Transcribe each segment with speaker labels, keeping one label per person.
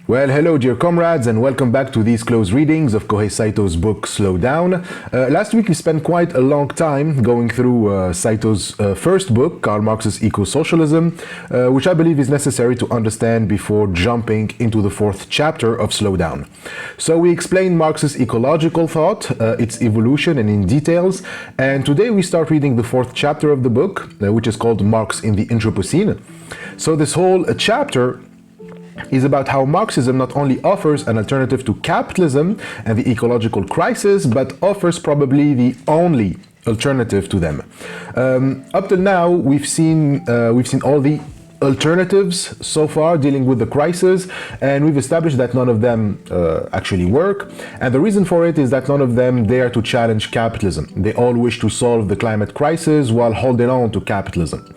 Speaker 1: Well, hello dear comrades, and welcome back to these close readings of Kōhei Saitō's book Slow Down. Last week we spent quite a long time going through Saito's first book, Karl Marx's Eco-Socialism, which I believe is necessary to understand before jumping into the fourth chapter of Slow Down. So we explained Marx's ecological thought, its evolution and in details, and today we start reading the fourth chapter of the book, which is called Marx in the Anthropocene. So this whole chapter is about how Marxism not only offers an alternative to capitalism and the ecological crisis, but offers probably the only alternative to them. Up till now, we've seen all the alternatives so far dealing with the crisis, and we've established that none of them actually work, and the reason for it is that none of them dare to challenge capitalism. They all wish to solve the climate crisis while holding on to capitalism.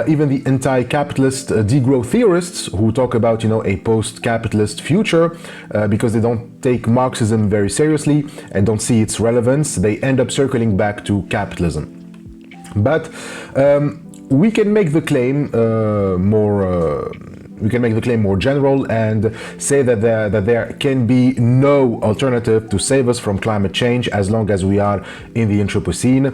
Speaker 1: Even the anti-capitalist degrowth theorists who talk about, a post-capitalist future because they don't take Marxism very seriously and don't see its relevance, they end up circling back to capitalism. But we can make the claim more general and say that there can be no alternative to save us from climate change as long as we are in the Anthropocene.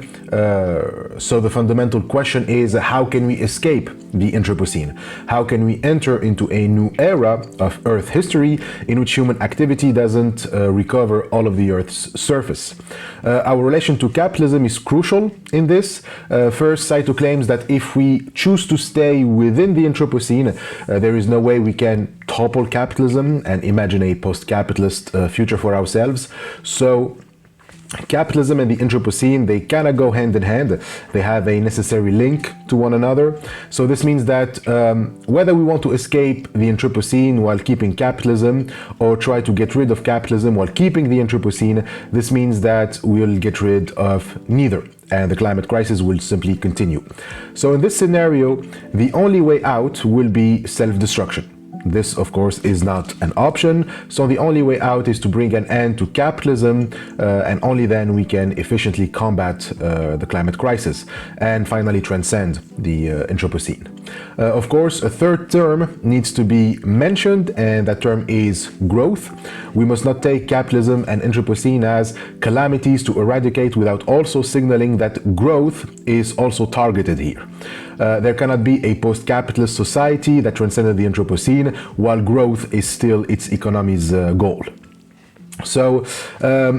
Speaker 1: So the fundamental question is, how can we escape the Anthropocene? How can we enter into a new era of Earth history in which human activity doesn't recover all of the Earth's surface? Our relation to capitalism is crucial in this. First, Saito claims that if we choose to stay within the Anthropocene, there is no way we can topple capitalism and imagine a post-capitalist future for ourselves. So capitalism and the Anthropocene, they kind of go hand in hand. They have a necessary link to one another. So this means that whether we want to escape the Anthropocene while keeping capitalism or try to get rid of capitalism while keeping the Anthropocene, this means that we'll get rid of neither, and the climate crisis will simply continue. So in this scenario, the only way out will be self-destruction. This, of course, is not an option, so the only way out is to bring an end to capitalism, and only then we can efficiently combat the climate crisis and finally transcend the Anthropocene. Of course, a third term needs to be mentioned, and that term is growth. We must not take capitalism and Anthropocene as calamities to eradicate without also signaling that growth is also targeted here. There cannot be a post-capitalist society that transcended the Anthropocene while growth is still its economy's goal. So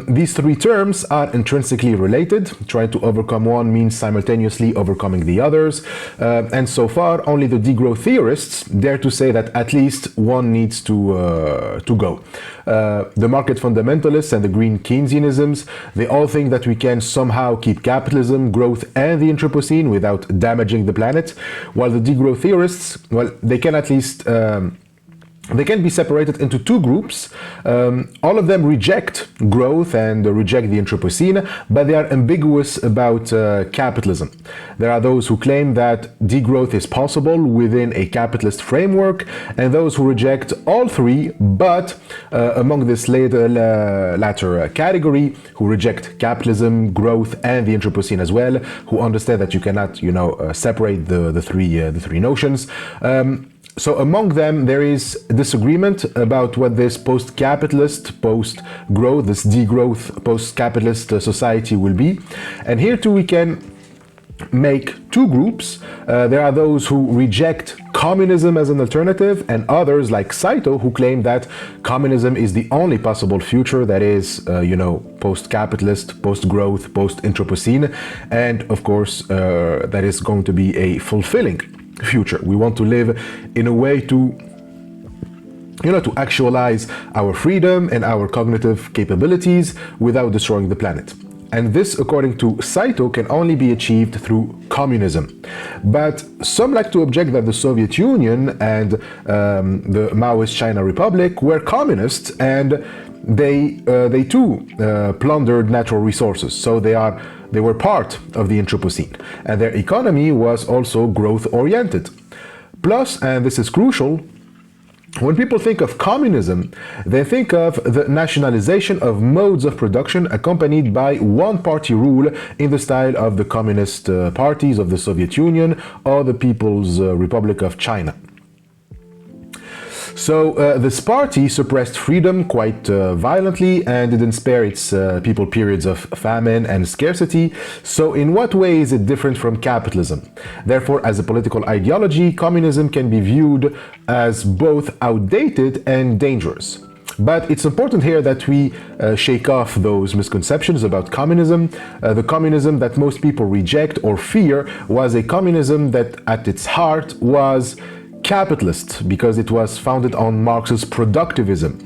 Speaker 1: these three terms are intrinsically related. Trying to overcome one means simultaneously overcoming the others. And so far, only the degrowth theorists dare to say that at least one needs to go. The market fundamentalists and the green Keynesianisms, they all think that we can somehow keep capitalism, growth, and the Anthropocene without damaging the planet, while the degrowth theorists, well, they can at least they can be separated into two groups. All of them reject growth and reject the Anthropocene, but they are ambiguous about capitalism. There are those who claim that degrowth is possible within a capitalist framework, and those who reject all three, but among this latter category, who reject capitalism, growth, and the Anthropocene as well, who understand that you cannot, separate the three notions. So among them, there is disagreement about what this post-capitalist, post-growth, this degrowth, post-capitalist society will be. And here too we can make two groups. There are those who reject communism as an alternative, and others like Saito who claim that communism is the only possible future that is, post-capitalist, post-growth, post-Anthropocene, and of course that is going to be a fulfilling future. We want to live in a way to actualize our freedom and our cognitive capabilities without destroying the planet. And this, according to Saito, can only be achieved through communism. But some like to object that the Soviet Union and the Maoist China Republic were communists, and they too plundered natural resources. So they were part of the Anthropocene, and their economy was also growth-oriented. Plus, and this is crucial, when people think of communism, they think of the nationalization of modes of production accompanied by one-party rule in the style of the communist parties of the Soviet Union or the People's Republic of China. So this party suppressed freedom quite violently and didn't spare its people periods of famine and scarcity. So in what way is it different from capitalism? Therefore, as a political ideology, communism can be viewed as both outdated and dangerous. But it's important here that we shake off those misconceptions about communism. The communism that most people reject or fear was a communism that at its heart was capitalist, because it was founded on Marx's productivism.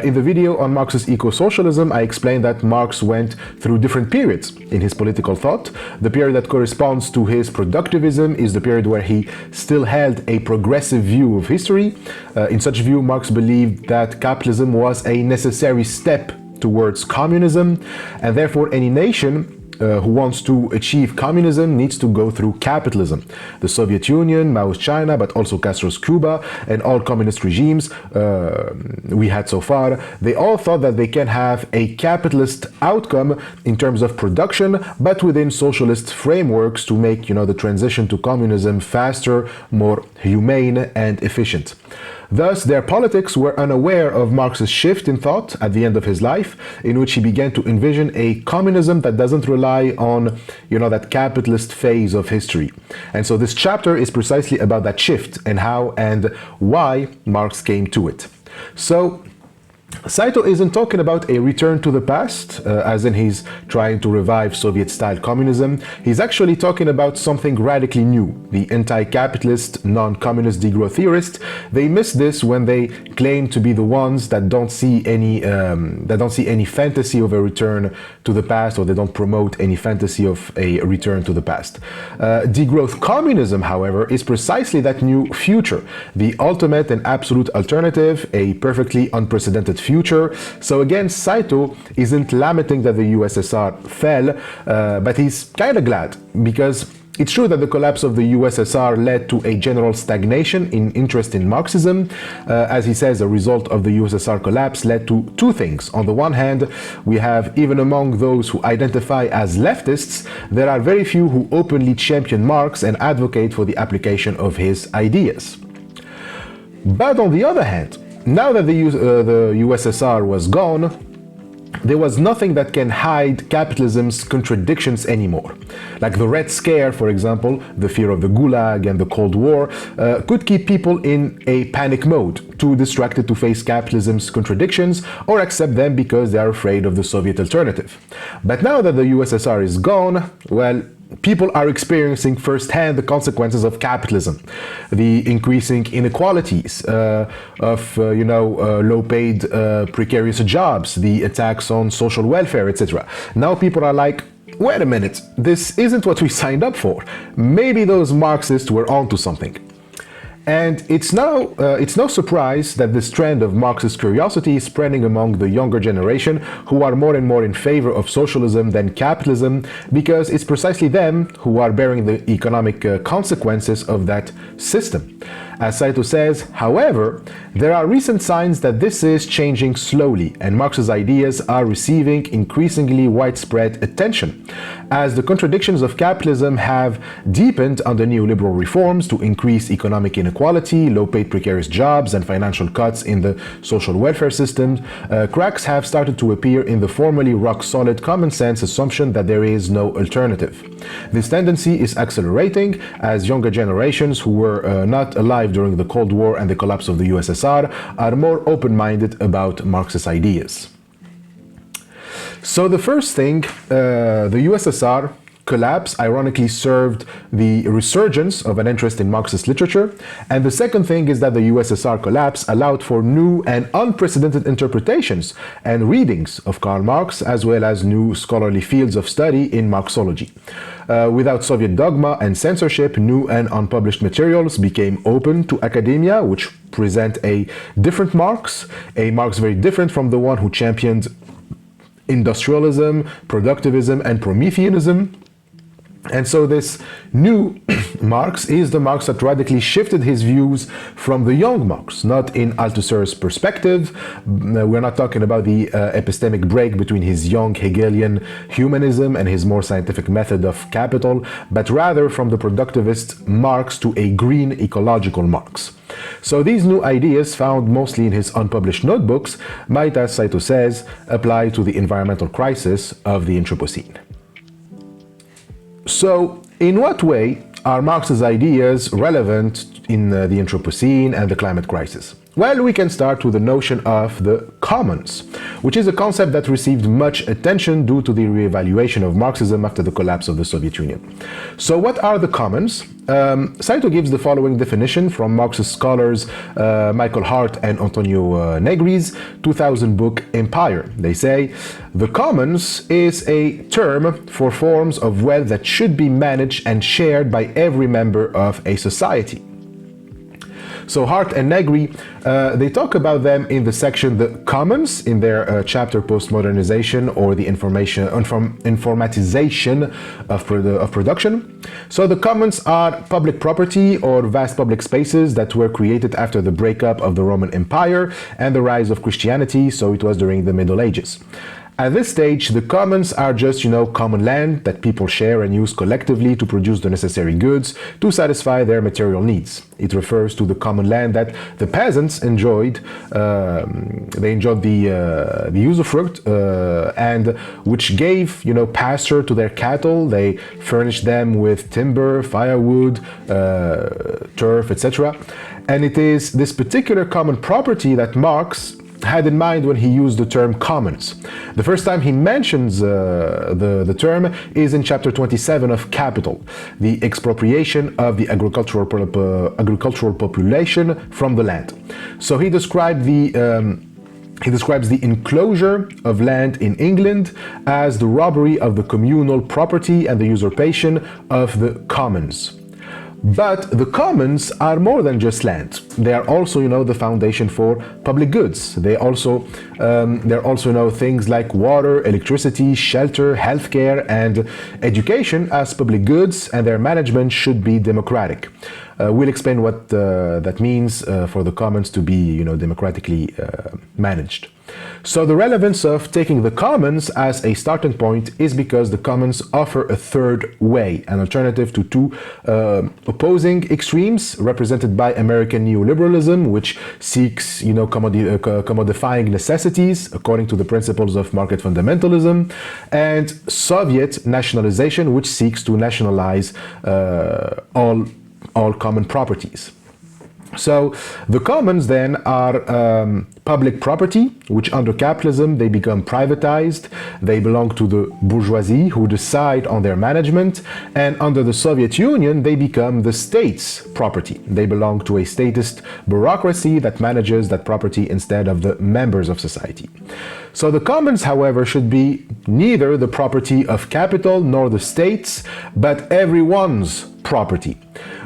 Speaker 1: In the video on Marx's eco-socialism, I explained that Marx went through different periods in his political thought. The period that corresponds to his productivism is the period where he still held a progressive view of history. In such view, Marx believed that capitalism was a necessary step towards communism, and therefore any nation who wants to achieve communism needs to go through capitalism. The Soviet Union, Mao's China, but also Castro's Cuba, and all communist regimes we had so far, they all thought that they can have a capitalist outcome in terms of production, but within socialist frameworks to make, the transition to communism faster, more humane, and efficient. Thus, their politics were unaware of Marx's shift in thought at the end of his life, in which he began to envision a communism that doesn't rely on, that capitalist phase of history. And so this chapter is precisely about that shift and how and why Marx came to it. So, Saito isn't talking about a return to the past, as in he's trying to revive Soviet-style communism. He's actually talking about something radically new. The anti-capitalist, non-communist degrowth theorists, they miss this when they claim to be the ones that don't see any fantasy of a return to the past, or they don't promote any fantasy of a return to the past. Degrowth communism, however, is precisely that new future, the ultimate and absolute alternative, a perfectly unprecedented future. So again, Saito isn't lamenting that the USSR fell, but he's kind of glad, because it's true that the collapse of the USSR led to a general stagnation in interest in Marxism. As he says, a result of the USSR collapse led to two things. On the one hand, we have, even among those who identify as leftists, there are very few who openly champion Marx and advocate for the application of his ideas. But on the other hand, now that the USSR was gone, there was nothing that can hide capitalism's contradictions anymore. Like the Red Scare, for example, the fear of the Gulag and the Cold War, could keep people in a panic mode, too distracted to face capitalism's contradictions or accept them because they are afraid of the Soviet alternative. But now that the USSR is gone, well, people are experiencing firsthand the consequences of capitalism, the increasing inequalities of low-paid, precarious jobs, the attacks on social welfare, etc. Now people are like, wait a minute, this isn't what we signed up for. Maybe those Marxists were onto something. And it's no surprise that this trend of Marxist curiosity is spreading among the younger generation, who are more and more in favor of socialism than capitalism, because it's precisely them who are bearing the economic consequences of that system. As Saito says, however, there are recent signs that this is changing slowly, and Marx's ideas are receiving increasingly widespread attention, as the contradictions of capitalism have deepened under neoliberal reforms to increase economic inequality, low-paid precarious jobs, and financial cuts in the social welfare system. Cracks have started to appear in the formerly rock-solid common-sense assumption that there is no alternative. This tendency is accelerating as younger generations who were not alive during the Cold War and the collapse of the USSR are more open-minded about Marxist ideas. So the first thing, the USSR collapse ironically served the resurgence of an interest in Marxist literature, and the second thing is that the USSR collapse allowed for new and unprecedented interpretations and readings of Karl Marx, as well as new scholarly fields of study in Marxology. Without Soviet dogma and censorship, new and unpublished materials became open to academia, which present a different Marx, a Marx very different from the one who championed industrialism, productivism, and Prometheanism. And so this new Marx is the Marx that radically shifted his views from the young Marx, not in Althusser's perspective. We're not talking about the epistemic break between his young Hegelian humanism and his more scientific method of capital, but rather from the productivist Marx to a green ecological Marx. So these new ideas, found mostly in his unpublished notebooks, might, as Saito says, apply to the environmental crisis of the Anthropocene. So, in what way are Marx's ideas relevant in the Anthropocene and the climate crisis? Well, we can start with the notion of the commons, which is a concept that received much attention due to the reevaluation of Marxism after the collapse of the Soviet Union. So what are the commons? Saito gives the following definition from Marxist scholars Michael Hart and Antonio Negri's 2000 book Empire. They say, the commons is a term for forms of wealth that should be managed and shared by every member of a society. So Hart and Negri, they talk about them in the section The Commons in their chapter Postmodernization or the informatization of production. So the commons are public property or vast public spaces that were created after the breakup of the Roman Empire and the rise of Christianity, so it was during the Middle Ages. At this stage, the commons are just, common land that people share and use collectively to produce the necessary goods to satisfy their material needs. It refers to the common land that the peasants enjoyed. They enjoyed the usufruct and which gave, pasture to their cattle. They furnished them with timber, firewood, turf, etc. And it is this particular common property that Marx had in mind when he used the term commons. The first time he mentions the term is in chapter 27 of Capital, the expropriation of the agricultural population from the land. So he described he describes the enclosure of land in England as the robbery of the communal property and the usurpation of the commons. But the commons are more than just land. They are also, the foundation for public goods. They're also, things like water, electricity, shelter, healthcare, and education as public goods, and their management should be democratic. We'll explain what that means for the commons to be, democratically managed. So the relevance of taking the commons as a starting point is because the commons offer a third way, an alternative to two opposing extremes represented by American neoliberalism, which seeks, commodifying necessities according to the principles of market fundamentalism, and Soviet nationalization, which seeks to nationalize all common properties. So the commons then are public property, which under capitalism they become privatized. They belong to the bourgeoisie who decide on their management, and under the Soviet Union they become the state's property. They belong to a statist bureaucracy that manages that property instead of the members of society. So the commons, however, should be neither the property of capital nor the state's, but everyone's property.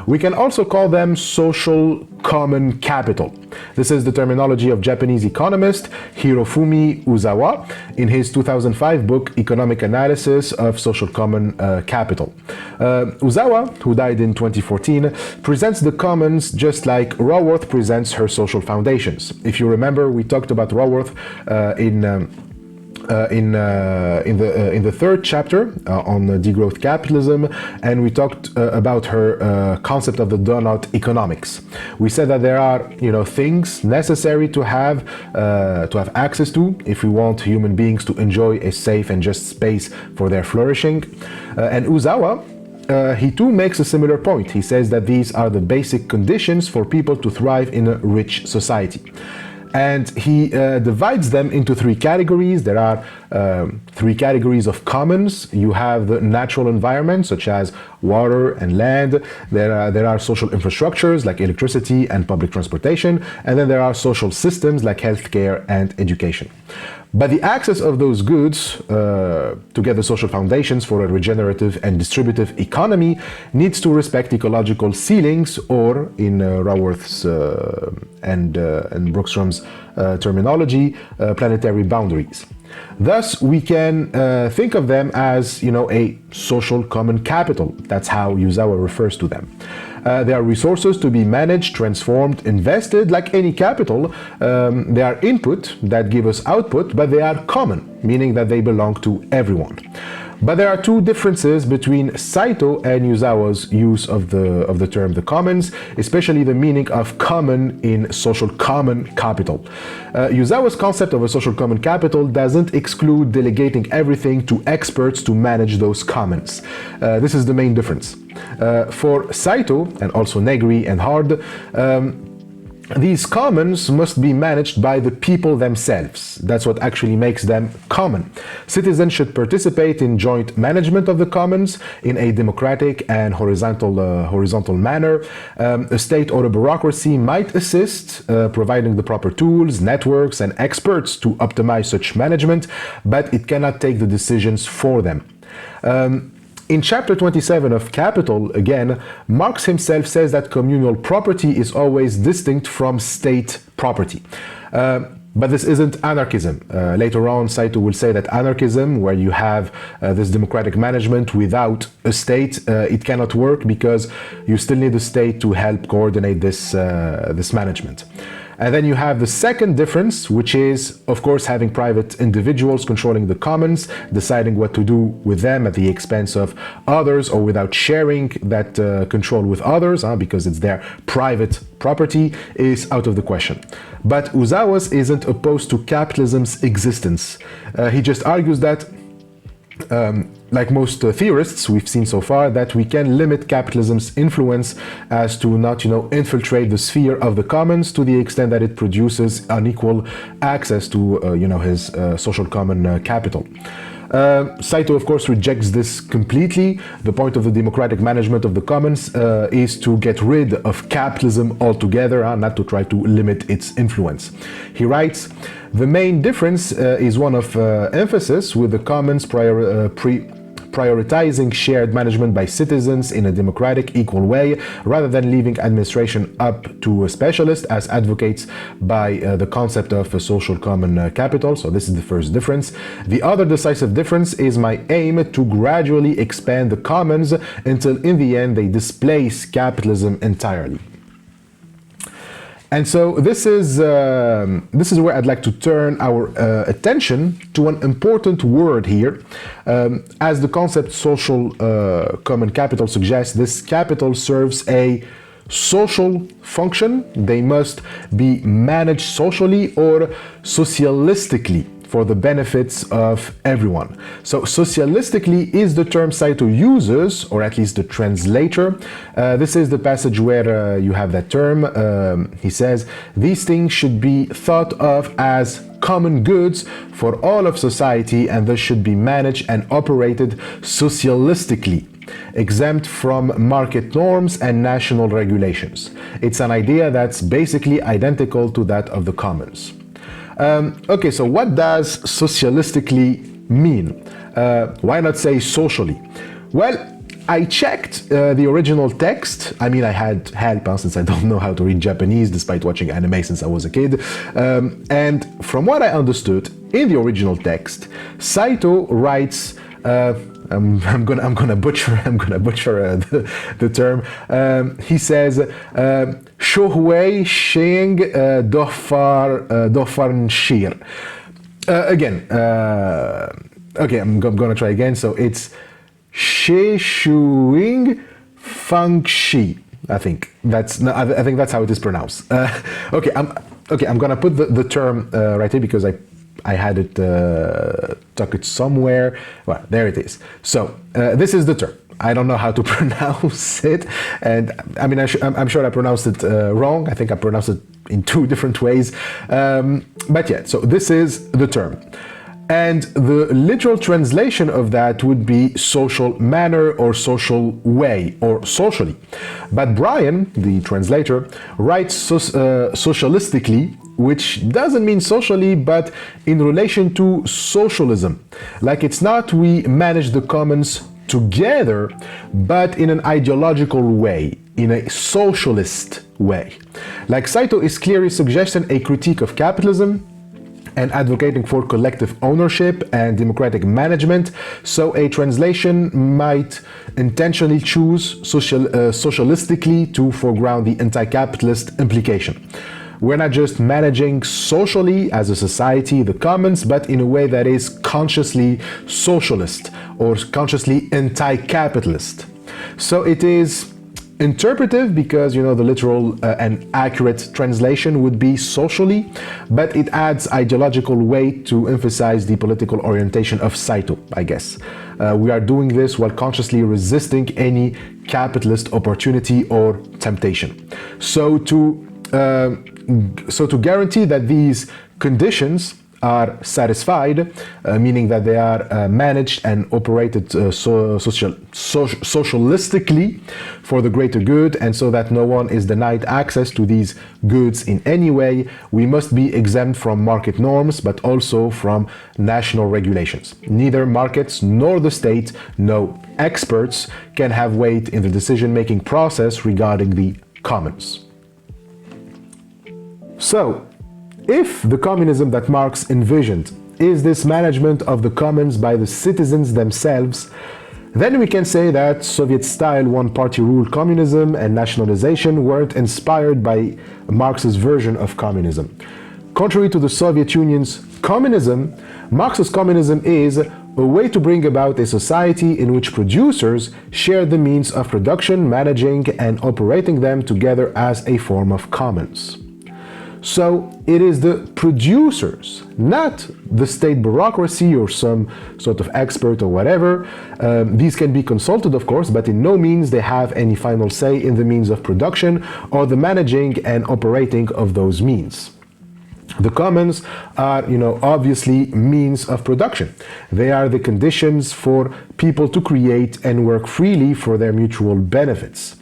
Speaker 1: We can also call them social common capital. This is the terminology of Japanese economist Hirofumi Uzawa in his 2005 book Economic Analysis of Social Common Capital. Uzawa, who died in 2014, presents the commons just like Raworth presents her social foundations. If you remember, we talked about Raworth in the third chapter on Degrowth Capitalism, and we talked about her concept of the donut economics. We said that there are things necessary to have access to if we want human beings to enjoy a safe and just space for their flourishing. And Uzawa, he too makes a similar point. He says that these are the basic conditions for people to thrive in a rich society. And he divides them into three categories. There are three categories of commons. You have the natural environment, such as water and land. There are social infrastructures like electricity and public transportation. And then there are social systems like healthcare and education. But the access of those goods to get the social foundations for a regenerative and distributive economy needs to respect ecological ceilings, or in Raworth's and Brookstrom's terminology, planetary boundaries. Thus, we can think of them as, a social common capital. That's how Yuzawa refers to them. They are resources to be managed, transformed, invested like any capital. They are input that give us output, but they are common, meaning that they belong to everyone. But there are two differences between Saito and Yuzawa's use of the term the commons, especially the meaning of common in social common capital. Yuzawa's concept of a social common capital doesn't exclude delegating everything to experts to manage those commons. This is the main difference. For Saito, and also Negri and Hard, these commons must be managed by the people themselves. That's what actually makes them common. Citizens should participate in joint management of the commons in a democratic and horizontal manner. A state or a bureaucracy might assist, providing the proper tools, networks, and experts to optimize such management, but it cannot take the decisions for them. In chapter 27 of Capital, again, Marx himself says that communal property is always distinct from state property. But this isn't anarchism. Later on, Saito will say that anarchism, where you have this democratic management without a state, it cannot work because you still need a state to help coordinate this management. And then you have the second difference, which is, of course, having private individuals controlling the commons, deciding what to do with them at the expense of others or without sharing that control with others, because it's their private property, is out of the question. But Uzawa isn't opposed to capitalism's existence. He just argues that like most theorists we've seen so far, that we can limit capitalism's influence as to not, infiltrate the sphere of the commons to the extent that it produces unequal access to, his social common capital. Saito, of course, rejects this completely. The point of the democratic management of the commons is to get rid of capitalism altogether, not to try to limit its influence. He writes, the main difference is one of emphasis, with the commons prioritizing shared management by citizens in a democratic, equal way, rather than leaving administration up to a specialist, as advocates by the concept of a social common capital. So this is the first difference. The other decisive difference is my aim to gradually expand the commons until in the end they displace capitalism entirely. And so this is where I'd like to turn our attention to an important word here. As the concept social common capital suggests, this capital serves a social function. They must be managed socially or socialistically for the benefits of everyone. So socialistically is the term Saito uses, or at least the translator. This is the passage where you have that term. He says, these things should be thought of as common goods for all of society and thus should be managed and operated socialistically, exempt from market norms and national regulations. It's an idea that's basically identical to that of the commons. Okay, so what does socialistically mean? Why not say socially? Well, I checked the original text. I mean, I had help since I don't know how to read Japanese despite watching anime since I was a kid. And from what I understood in the original text, Saito writes, I'm gonna butcher the term. He says, Shohwei Sheng Dofar Shir. Again, okay, I'm gonna try again. So it's She Shuing Fang Shi. I think that's how it is pronounced. Okay, I'm gonna put the term right here because I had it tucked it somewhere. Well, there it is. So this is the term. I don't know how to pronounce it, and I mean I'm sure I pronounced it wrong. I think I pronounced it in two different ways. But yeah, so this is the term. And the literal translation of that would be social manner or social way or socially. But Brian, the translator, writes socialistically, which doesn't mean socially, but in relation to socialism. Like it's not we manage the commons together, but in an ideological way, in a socialist way. Like Saito is clearly suggesting a critique of capitalism, and advocating for collective ownership and democratic management. So a translation might intentionally choose socialistically to foreground the anti-capitalist implication. We're not just managing socially as a society the commons, but in a way that is consciously socialist or consciously anti-capitalist. So it is interpretive because, the literal and accurate translation would be socially, but it adds ideological weight to emphasize the political orientation of Saito, I guess. We are doing this while consciously resisting any capitalist opportunity or temptation. So to guarantee that these conditions are satisfied, meaning that they are managed and operated socialistically for the greater good, and so that no one is denied access to these goods in any way, we must be exempt from market norms, but also from national regulations. Neither markets nor the state, no experts, can have weight in the decision-making process regarding the commons. So, if the communism that Marx envisioned is this management of the commons by the citizens themselves, then we can say that Soviet-style one-party rule communism and nationalization weren't inspired by Marx's version of communism. Contrary to the Soviet Union's communism, Marx's communism is a way to bring about a society in which producers share the means of production, managing and operating them together as a form of commons. So it is the producers, not the state bureaucracy or some sort of expert or whatever. These can be consulted, of course, but in no means they have any final say in the means of production or the managing and operating of those means. The commons are, obviously means of production. They are the conditions for people to create and work freely for their mutual benefits.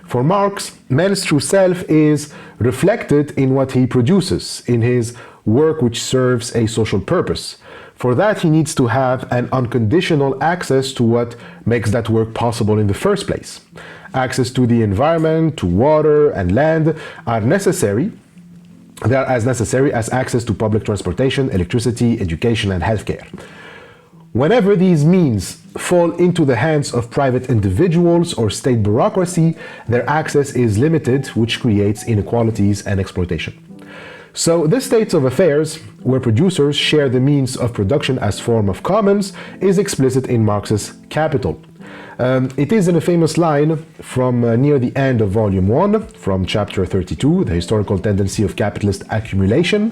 Speaker 1: For Marx, man's true self is reflected in what he produces, in his work which serves a social purpose. For that, he needs to have an unconditional access to what makes that work possible in the first place. Access to the environment, to water and land are necessary. They are as necessary as access to public transportation, electricity, education, and healthcare. Whenever these means fall into the hands of private individuals or state bureaucracy, their access is limited, which creates inequalities and exploitation. So this state of affairs, where producers share the means of production as form of commons, is explicit in Marx's Capital. It is in a famous line from near the end of Volume 1, from Chapter 32, The Historical Tendency of Capitalist Accumulation.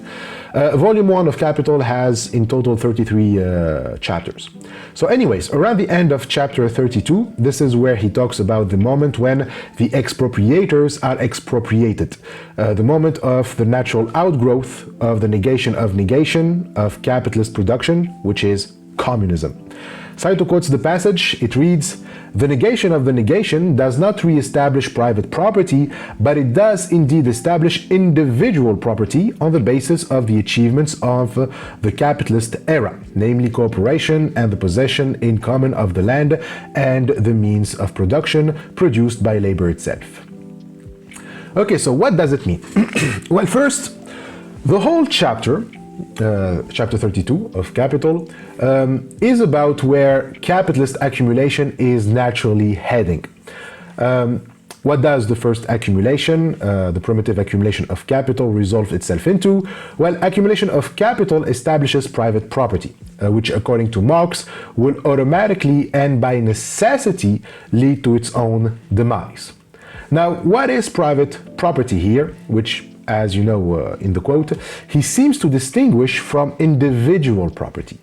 Speaker 1: Volume 1 of Capital has in total 33 chapters. So anyways, around the end of Chapter 32, this is where he talks about the moment when the expropriators are expropriated. The moment of the natural outgrowth of the negation of capitalist production, which is communism. Saito quotes the passage. It reads, "The negation of the negation does not re-establish private property, but it does indeed establish individual property on the basis of the achievements of the capitalist era, namely cooperation and the possession in common of the land and the means of production produced by labor itself." Okay, so what does it mean? Well, first, the whole chapter, chapter 32 of Capital, is about where capitalist accumulation is naturally heading. What does the first accumulation, the primitive accumulation of capital, resolve itself into? Well, accumulation of capital establishes private property, which according to Marx will automatically and by necessity lead to its own demise. Now, what is private property here, which, as you know in the quote, he seems to distinguish from individual property?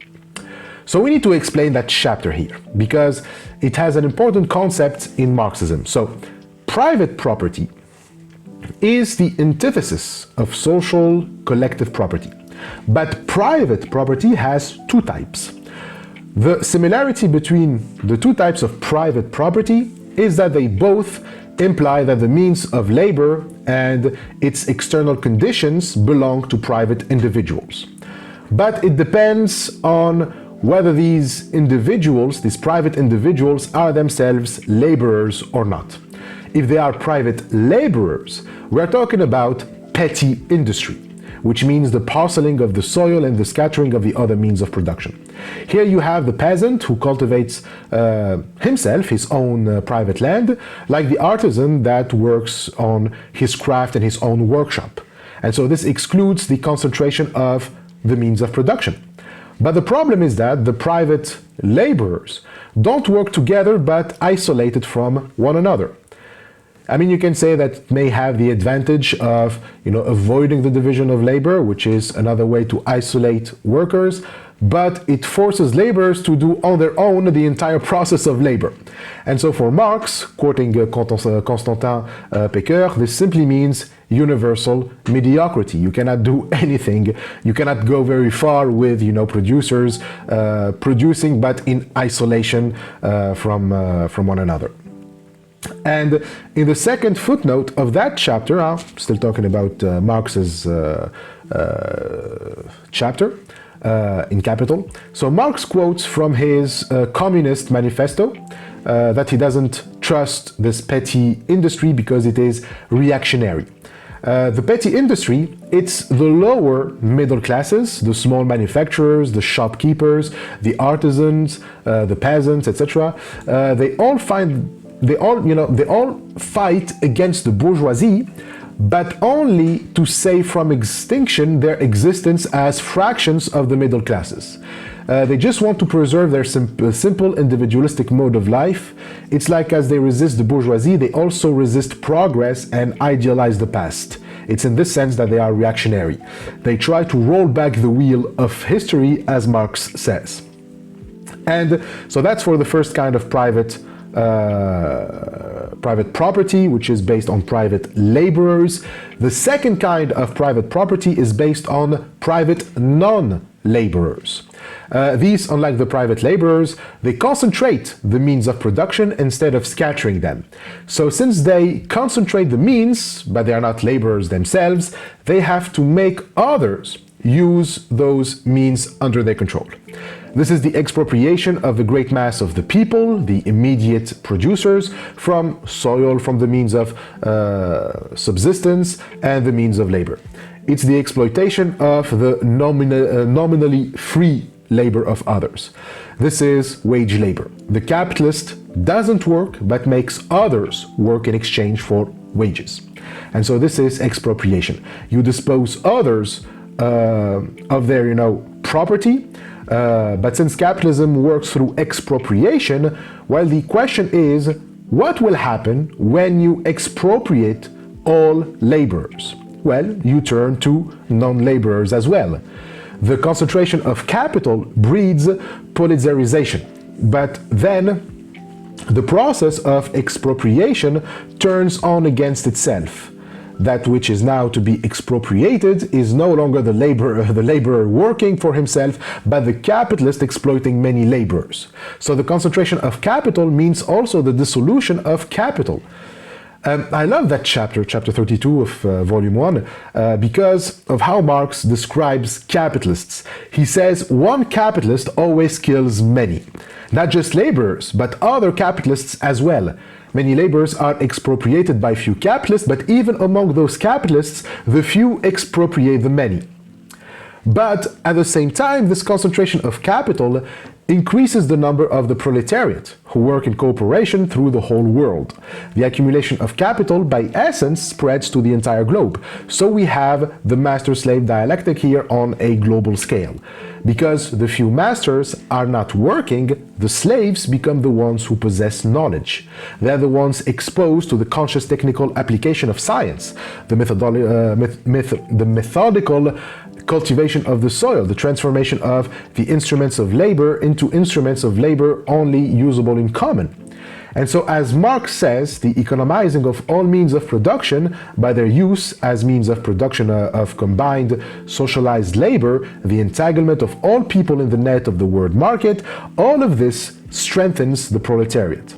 Speaker 1: So we need to explain that chapter here, because it has an important concept in Marxism. So, private property is the antithesis of social collective property. But private property has two types. The similarity between the two types of private property is that they both imply that the means of labor and its external conditions belong to private individuals. But it depends on whether these individuals, these private individuals, are themselves laborers or not. If they are private laborers, we're talking about petty industry. which means the parceling of the soil and the scattering of the other means of production. Here you have the peasant who cultivates himself, his own private land, like the artisan that works on his craft in his own workshop. And so this excludes the concentration of the means of production. But the problem is that the private laborers don't work together but isolated from one another. I mean, you can say that it may have the advantage of, avoiding the division of labor, which is another way to isolate workers, but it forces laborers to do on their own the entire process of labor. And so for Marx, quoting Constantin Pecker, this simply means universal mediocrity. You cannot do anything. You cannot go very far with, producers producing, but in isolation from one another. And in the second footnote of that chapter, I'm still talking about Marx's chapter in Capital. So Marx quotes from his Communist Manifesto that he doesn't trust this petty industry because it is reactionary. The petty industry, it's the lower middle classes, the small manufacturers, the shopkeepers, the artisans, the peasants, etc. They all fight against the bourgeoisie, but only to save from extinction their existence as fractions of the middle classes. They just want to preserve their simple individualistic mode of life. It's like as they resist the bourgeoisie, they also resist progress and idealize the past. It's in this sense that they are reactionary. They try to roll back the wheel of history, as Marx says. And so that's for the first kind of private property, which is based on private laborers. The second kind of private property is based on private non-laborers. These, unlike the private laborers, they concentrate the means of production instead of scattering them. So since they concentrate the means, but they are not laborers themselves, they have to make others use those means under their control. This is the expropriation of the great mass of the people, the immediate producers, from soil, from the means of subsistence and the means of labor. It's the exploitation of the nominally free labor of others. This is wage labor. The capitalist doesn't work but makes others work in exchange for wages. And so this is expropriation. You dispose others of their, property, but since capitalism works through expropriation, well, the question is, what will happen when you expropriate all laborers? Well, you turn to non-laborers as well. The concentration of capital breeds politicization, but then the process of expropriation turns on against itself. That which is now to be expropriated is no longer the laborer working for himself, but the capitalist exploiting many laborers. So the concentration of capital means also the dissolution of capital. I love that chapter 32 of Volume 1, because of how Marx describes capitalists. He says one capitalist always kills many, not just laborers, but other capitalists as well. Many laborers are expropriated by few capitalists, but even among those capitalists, the few expropriate the many. But at the same time, this concentration of capital increases the number of the proletariat, who work in cooperation through the whole world. The accumulation of capital, by essence, spreads to the entire globe. So we have the master-slave dialectic here on a global scale. Because the few masters are not working, the slaves become the ones who possess knowledge. They're the ones exposed to the conscious technical application of science, the methodical cultivation of the soil, the transformation of the instruments of labor into instruments of labor only usable in common. And so, as Marx says, the economizing of all means of production by their use as means of production of combined socialized labor, the entanglement of all people in the net of the world market, all of this strengthens the proletariat.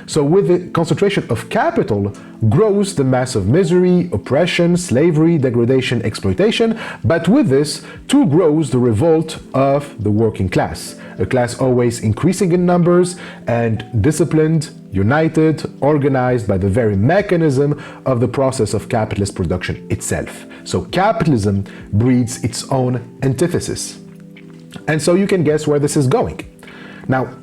Speaker 1: So with the concentration of capital grows the mass of misery, oppression, slavery, degradation, exploitation, but with this too grows the revolt of the working class, a class always increasing in numbers and disciplined, united, organized by the very mechanism of the process of capitalist production itself. So capitalism breeds its own antithesis. And so you can guess where this is going. Now,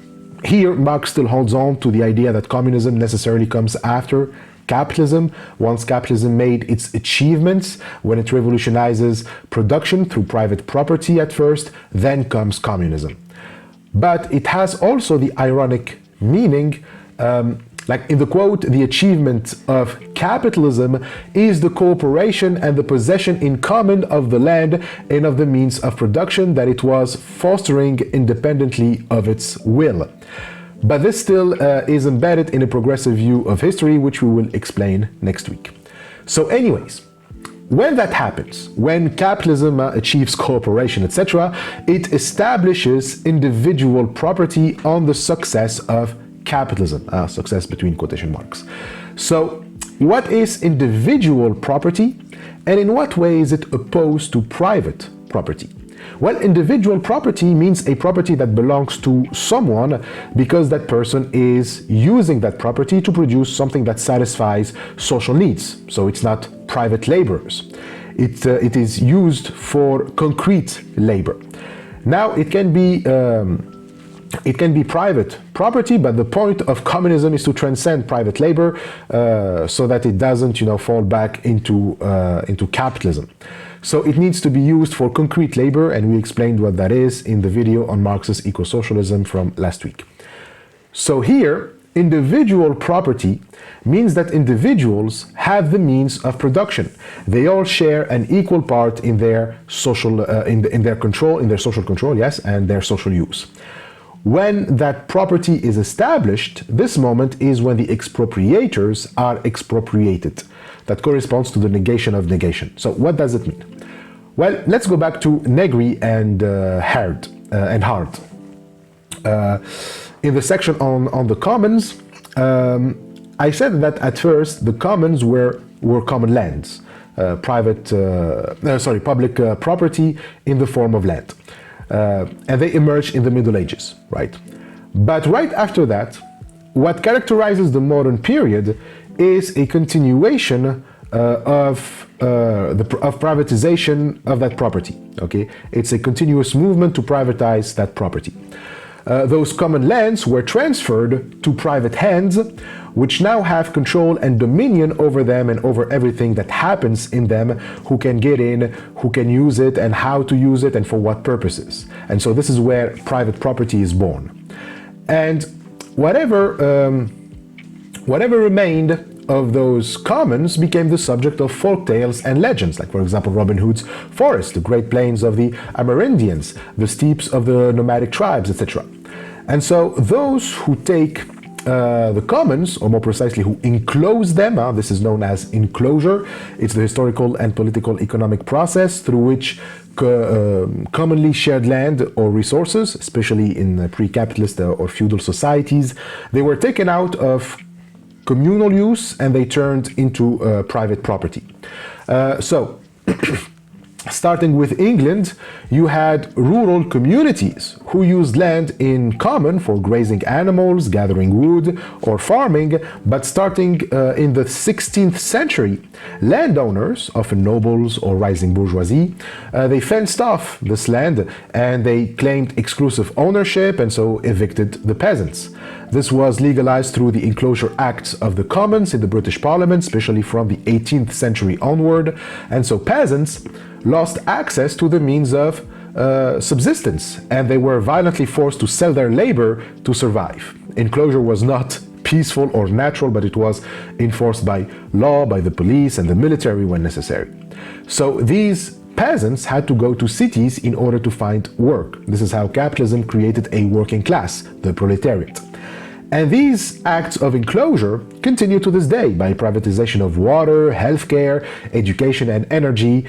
Speaker 1: here Marx still holds on to the idea that communism necessarily comes after capitalism. Once capitalism made its achievements, when it revolutionizes production through private property at first, then comes communism. But it has also the ironic meaning, like in the quote, the achievement of capitalism is the cooperation and the possession in common of the land and of the means of production that it was fostering independently of its will. But this still is embedded in a progressive view of history, which we will explain next week. So anyways, when that happens, when capitalism achieves cooperation, etc., it establishes individual property on the success of capitalism, success between quotation marks. So what is individual property, and in what way is it opposed to private property? Well, individual property means a property that belongs to someone because that person is using that property to produce something that satisfies social needs. So it's not private laborers. It is used for concrete labor. Now it can be private property, but the point of communism is to transcend private labor so that it doesn't, fall back into capitalism. So it needs to be used for concrete labor, and we explained what that is in the video on Marxist eco-socialism from last week. So here, individual property means that individuals have the means of production. They all share an equal part in their social, in their control, in their social control, yes, and their social use. When that property is established, this moment is when the expropriators are expropriated. That corresponds to the negation of negation. So what does it mean? Well, let's go back to Negri and Hart. In the section on the commons, I said that at first the commons were common lands, public property in the form of land. And they emerged in the Middle Ages, right? But right after that, what characterizes the modern period is a continuation of privatization of that property, okay? It's a continuous movement to privatize that property. Those common lands were transferred to private hands, which now have control and dominion over them and over everything that happens in them, who can get in, who can use it, and how to use it, and for what purposes. And so this is where private property is born. And whatever remained of those commons became the subject of folk tales and legends, like for example Robin Hood's forest, the great plains of the Amerindians, the steppes of the nomadic tribes, etc. And so those who take the commons, or more precisely who enclose them, this is known as enclosure. It's the historical and political economic process through which commonly shared land or resources, especially in pre-capitalist or feudal societies, they were taken out of communal use and they turned into private property. Starting with England, you had rural communities who used land in common for grazing animals, gathering wood, or farming, but starting in the 16th century, landowners, often nobles or rising bourgeoisie, they fenced off this land and they claimed exclusive ownership and so evicted the peasants. This was legalized through the Enclosure Acts of the Commons in the British Parliament, especially from the 18th century onward, and so peasants lost access to the means of subsistence, and they were violently forced to sell their labor to survive. Enclosure was not peaceful or natural, but it was enforced by law, by the police and the military when necessary. So these peasants had to go to cities in order to find work. This is how capitalism created a working class, the proletariat. And these acts of enclosure continue to this day by privatization of water, healthcare, education and energy,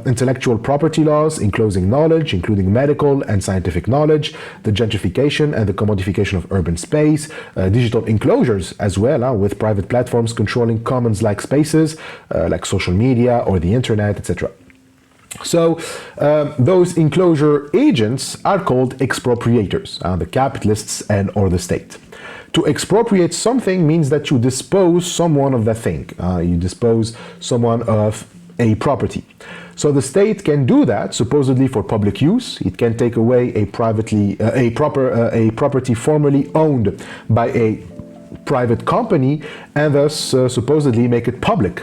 Speaker 1: intellectual property laws, enclosing knowledge, including medical and scientific knowledge, the gentrification and the commodification of urban space, digital enclosures as well, with private platforms controlling commons-like spaces, like social media or the internet, etc. So those enclosure agents are called expropriators, the capitalists and or the state. To expropriate something means that you dispose someone of that thing. You dispose someone of a property. So the state can do that supposedly for public use. It can take away a property formerly owned by a private company and thus supposedly make it public.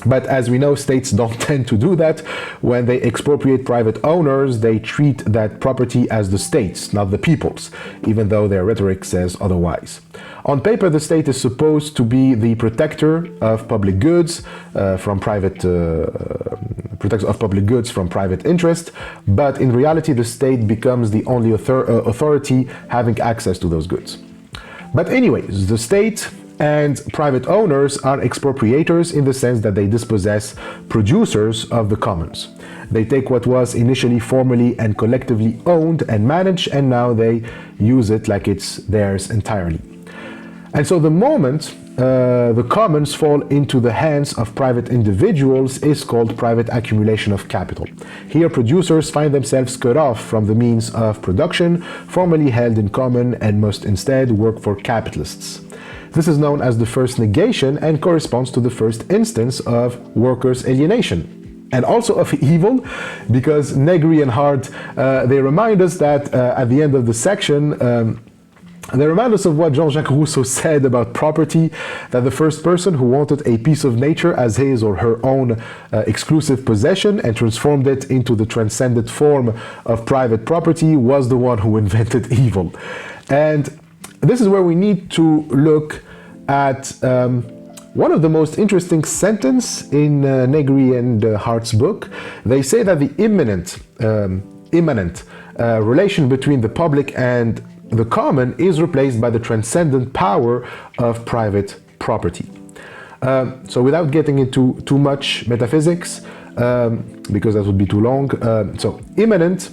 Speaker 1: But as we know, states don't tend to do that. When they expropriate private owners, they treat that property as the state's, not the people's, even though their rhetoric says otherwise. On paper, the state is supposed to be the protector of public goods from private interest, but in reality, the state becomes the only authority having access to those goods. But anyways, the state and private owners are expropriators in the sense that they dispossess producers of the commons. They take what was initially formally and collectively owned and managed, and now they use it like it's theirs entirely. And so the moment the commons fall into the hands of private individuals is called private accumulation of capital. Here producers find themselves cut off from the means of production formerly held in common and must instead work for capitalists. This is known as the first negation and corresponds to the first instance of workers' alienation. And also of evil, because Negri and Hart, they remind us that at the end of the section, they remind us of what Jean-Jacques Rousseau said about property, that the first person who wanted a piece of nature as his or her own exclusive possession and transformed it into the transcended form of private property was the one who invented evil. And this is where we need to look at one of the most interesting sentences in Negri and Hart's book. They say that the immanent relation between the public and the common is replaced by the transcendent power of private property. So without getting into too much metaphysics, because that would be too long, so immanent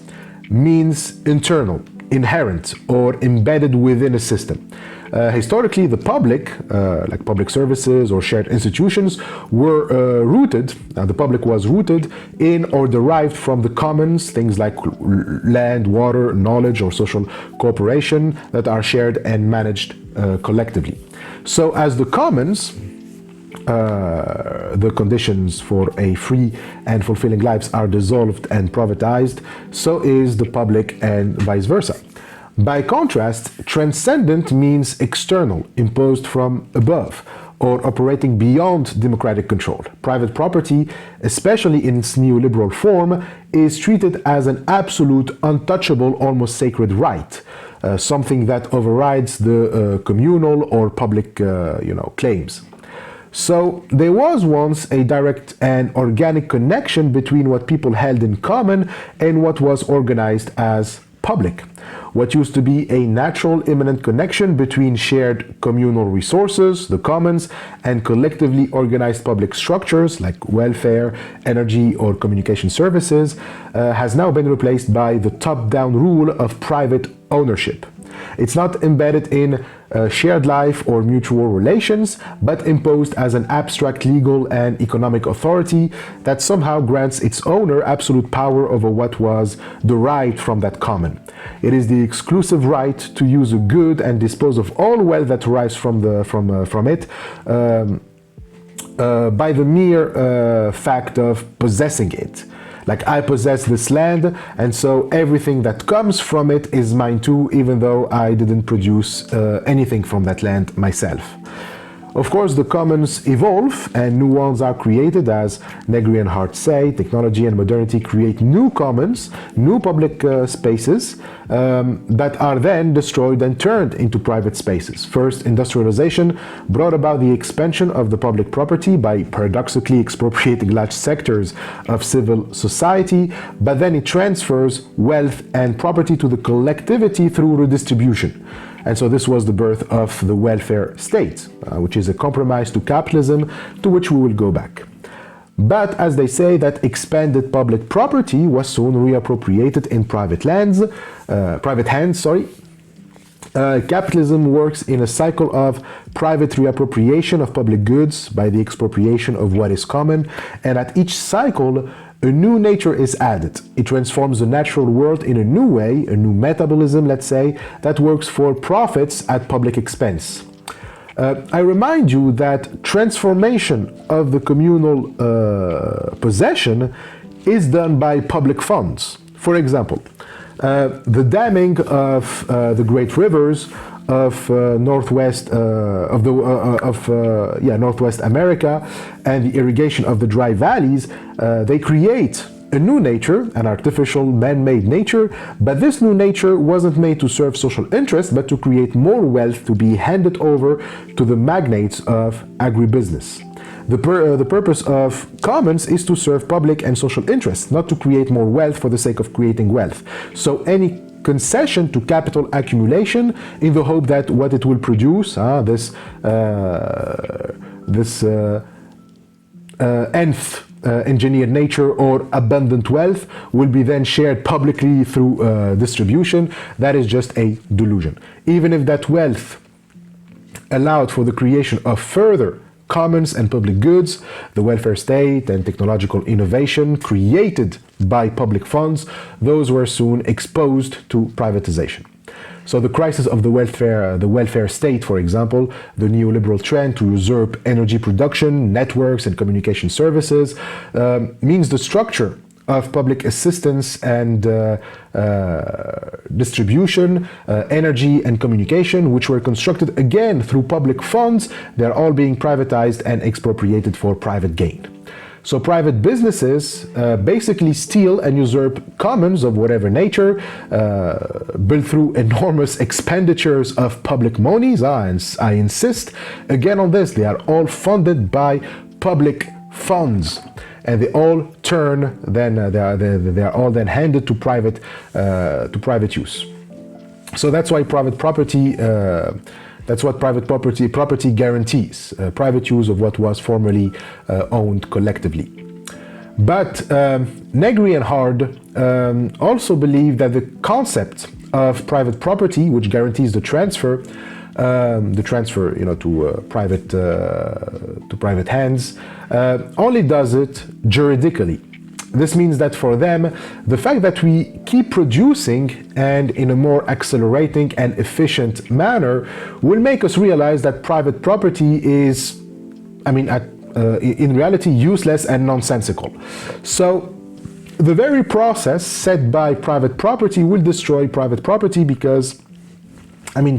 Speaker 1: means internal, inherent, or embedded within a system. Historically, the public, like public services or shared institutions, were rooted, the public was rooted in or derived from the commons, things like land, water, knowledge, or social cooperation that are shared and managed collectively. So as the commons, the conditions for a free and fulfilling lives are dissolved and privatized, so is the public and vice versa. By contrast, transcendent means external, imposed from above, or operating beyond democratic control. Private property, especially in its neoliberal form, is treated as an absolute, untouchable, almost sacred right, something that overrides the communal or public claims. So there was once a direct and organic connection between what people held in common and what was organized as public. What used to be a natural immanent connection between shared communal resources, the commons, and collectively organized public structures like welfare, energy, or communication services has now been replaced by the top-down rule of private ownership. It's not embedded in shared life or mutual relations, but imposed as an abstract legal and economic authority that somehow grants its owner absolute power over what was derived from that common. It is the exclusive right to use a good and dispose of all wealth that derives from it by the mere fact of possessing it. Like, I possess this land, and so everything that comes from it is mine too, even though I didn't produce anything from that land myself. Of course, the commons evolve and new ones are created. As Negri and Hart say, technology and modernity create new commons, new public spaces that are then destroyed and turned into private spaces. First, industrialization brought about the expansion of the public property by paradoxically expropriating large sectors of civil society, but then it transfers wealth and property to the collectivity through redistribution. And so this was the birth of the welfare state, which is a compromise to capitalism, to which we will go back. But as they say, that expanded public property was soon reappropriated in private hands. Capitalism works in a cycle of private reappropriation of public goods by the expropriation of what is common, and at each cycle, a new nature is added. It transforms the natural world in a new way, a new metabolism, let's say, that works for profits at public expense. I remind you that transformation of the communal possession is done by public funds. For example, the damming of the great rivers of Northwest America and the irrigation of the dry valleys, they create a new nature, an artificial man-made nature, but this new nature wasn't made to serve social interests, but to create more wealth to be handed over to the magnates of agribusiness. The purpose of commons is to serve public and social interests, not to create more wealth for the sake of creating wealth. So any concession to capital accumulation in the hope that what it will produce, this nth engineered nature or abundant wealth will be then shared publicly through distribution, that is just a delusion. Even if that wealth allowed for the creation of further commons and public goods, the welfare state and technological innovation created by public funds, those were soon exposed to privatization. So the crisis of the welfare state, for example, the neoliberal trend to usurp energy production, networks and communication services, means the structure of public assistance and distribution, energy and communication, which were constructed again through public funds, they're all being privatized and expropriated for private gain. So private businesses basically steal and usurp commons of whatever nature, built through enormous expenditures of public monies, and I insist again on this, they are all funded by public funds. And they all turn, then they are all then handed to private use. So that's why private property, that's what private property guarantees, private use of what was formerly owned collectively. But Negri and Hard also believe that the concept of private property, which guarantees the transfer, to private hands, only does it juridically. This means that for them, the fact that we keep producing and in a more accelerating and efficient manner will make us realize that private property is, in reality, useless and nonsensical. So the very process set by private property will destroy private property because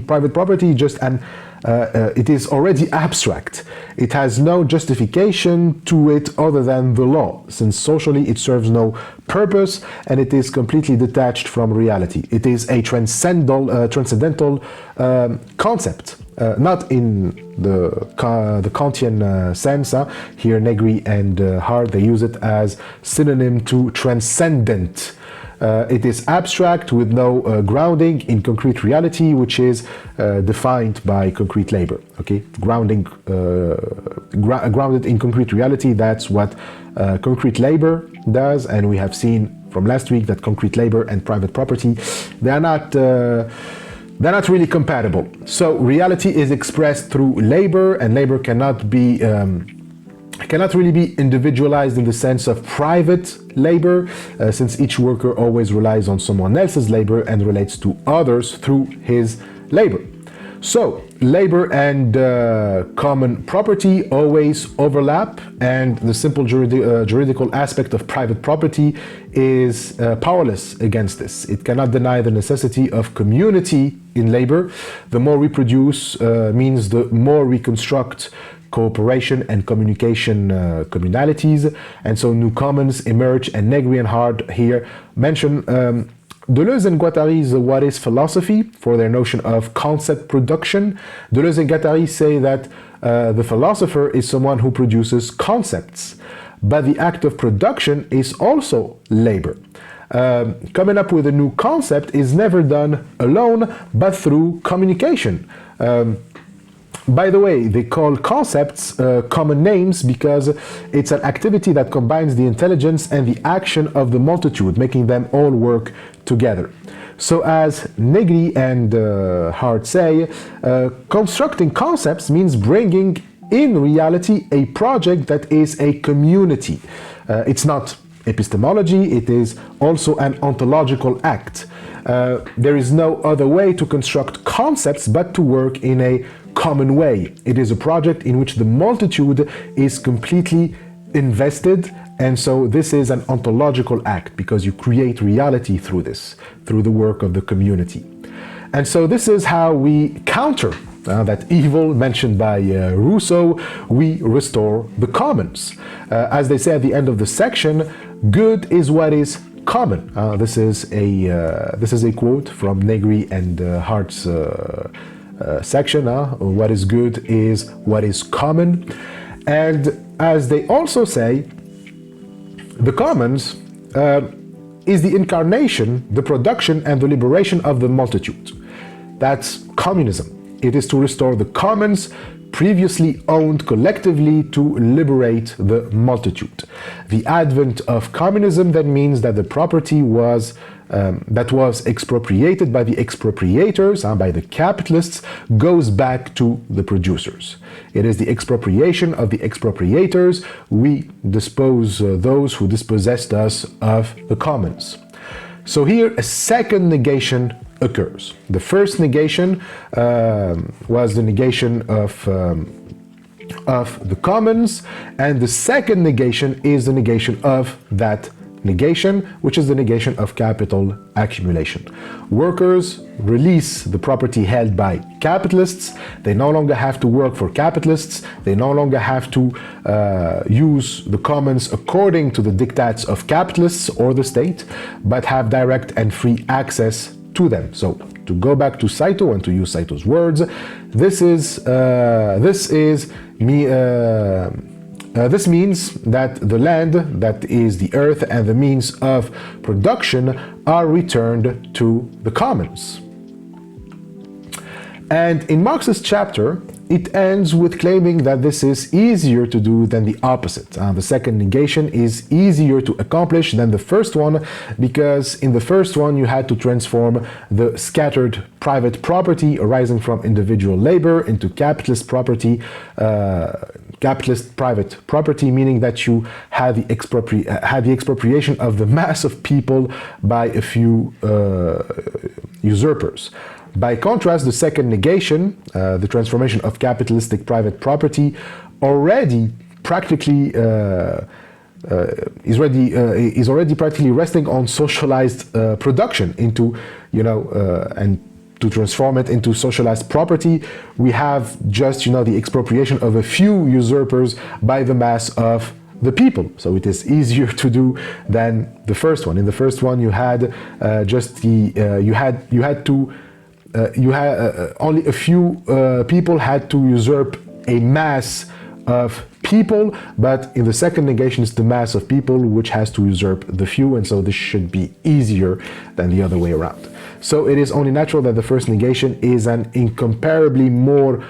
Speaker 1: private property just it is already abstract. It has no justification to it other than the law, since socially it serves no purpose and it is completely detached from reality. It is a transcendental concept, not in the Kantian sense. Here Negri and Hard, they use it as synonym to transcendent. It is abstract with no grounding in concrete reality, which is defined by concrete labor. Okay, grounded in concrete reality. That's what concrete labor does, and we have seen from last week that concrete labor and private property, they're not really compatible. So reality is expressed through labor, and labor cannot really be individualized in the sense of private labor, since each worker always relies on someone else's labor and relates to others through his labor. So labor and common property always overlap, and the simple juridical aspect of private property is powerless against this. It cannot deny the necessity of community in labor. The more we produce means the more we construct cooperation and communication communalities, and so new commons emerge, and Negri and Hard here mention Deleuze and Guattari's what is philosophy for their notion of concept production. Deleuze and Guattari say that the philosopher is someone who produces concepts, but the act of production is also labor. coming up with a new concept is never done alone, but through communication. By the way, they call concepts common names because it's an activity that combines the intelligence and the action of the multitude, making them all work together. So as Negri and Hart say, constructing concepts means bringing in reality a project that is a community. It's not epistemology, it is also an ontological act. There is no other way to construct concepts but to work in a common way. It is a project in which the multitude is completely invested, and so this is an ontological act because you create reality through this, through the work of the community. And so this is how we counter that evil mentioned by Rousseau. We restore the commons. As they say at the end of the section, good is what is common. This is a quote from Negri and Hart's section. What is good is what is common. And as they also say, the commons is the incarnation, the production and the liberation of the multitude. That's communism. It is to restore the commons previously owned collectively to liberate the multitude. The advent of communism then means that the property that was expropriated by the expropriators, by the capitalists, goes back to the producers. It is the expropriation of the expropriators. We dispose those who dispossessed us of the commons. So here a second negation occurs. The first negation was the negation of the commons, and the second negation is the negation of that negation, which is the negation of capital accumulation. Workers release the property held by capitalists. They no longer have to work for capitalists. They no longer have to use the commons according to the diktats of capitalists or the state, but have direct and free access to them. So to go back to Saito and to use Saito's words, this means that the land, that is the earth, and the means of production are returned to the commons. And in Marx's chapter, it ends with claiming that this is easier to do than the opposite. The second negation is easier to accomplish than the first one, because in the first one you had to transform the scattered private property arising from individual labor into capitalist property, capitalist private property, meaning that you had the expropriation of the mass of people by a few usurpers. By contrast, the second negation, the transformation of capitalistic private property, already practically is already practically resting on socialized production into, and to transform it into socialized property, we have just, the expropriation of a few usurpers by the mass of the people. So it is easier to do than the first one. In the first one, you had only a few people had to usurp a mass of people, but in the second negation it's the mass of people which has to usurp the few, and so this should be easier than the other way around. So it is only natural that the first negation is an incomparably more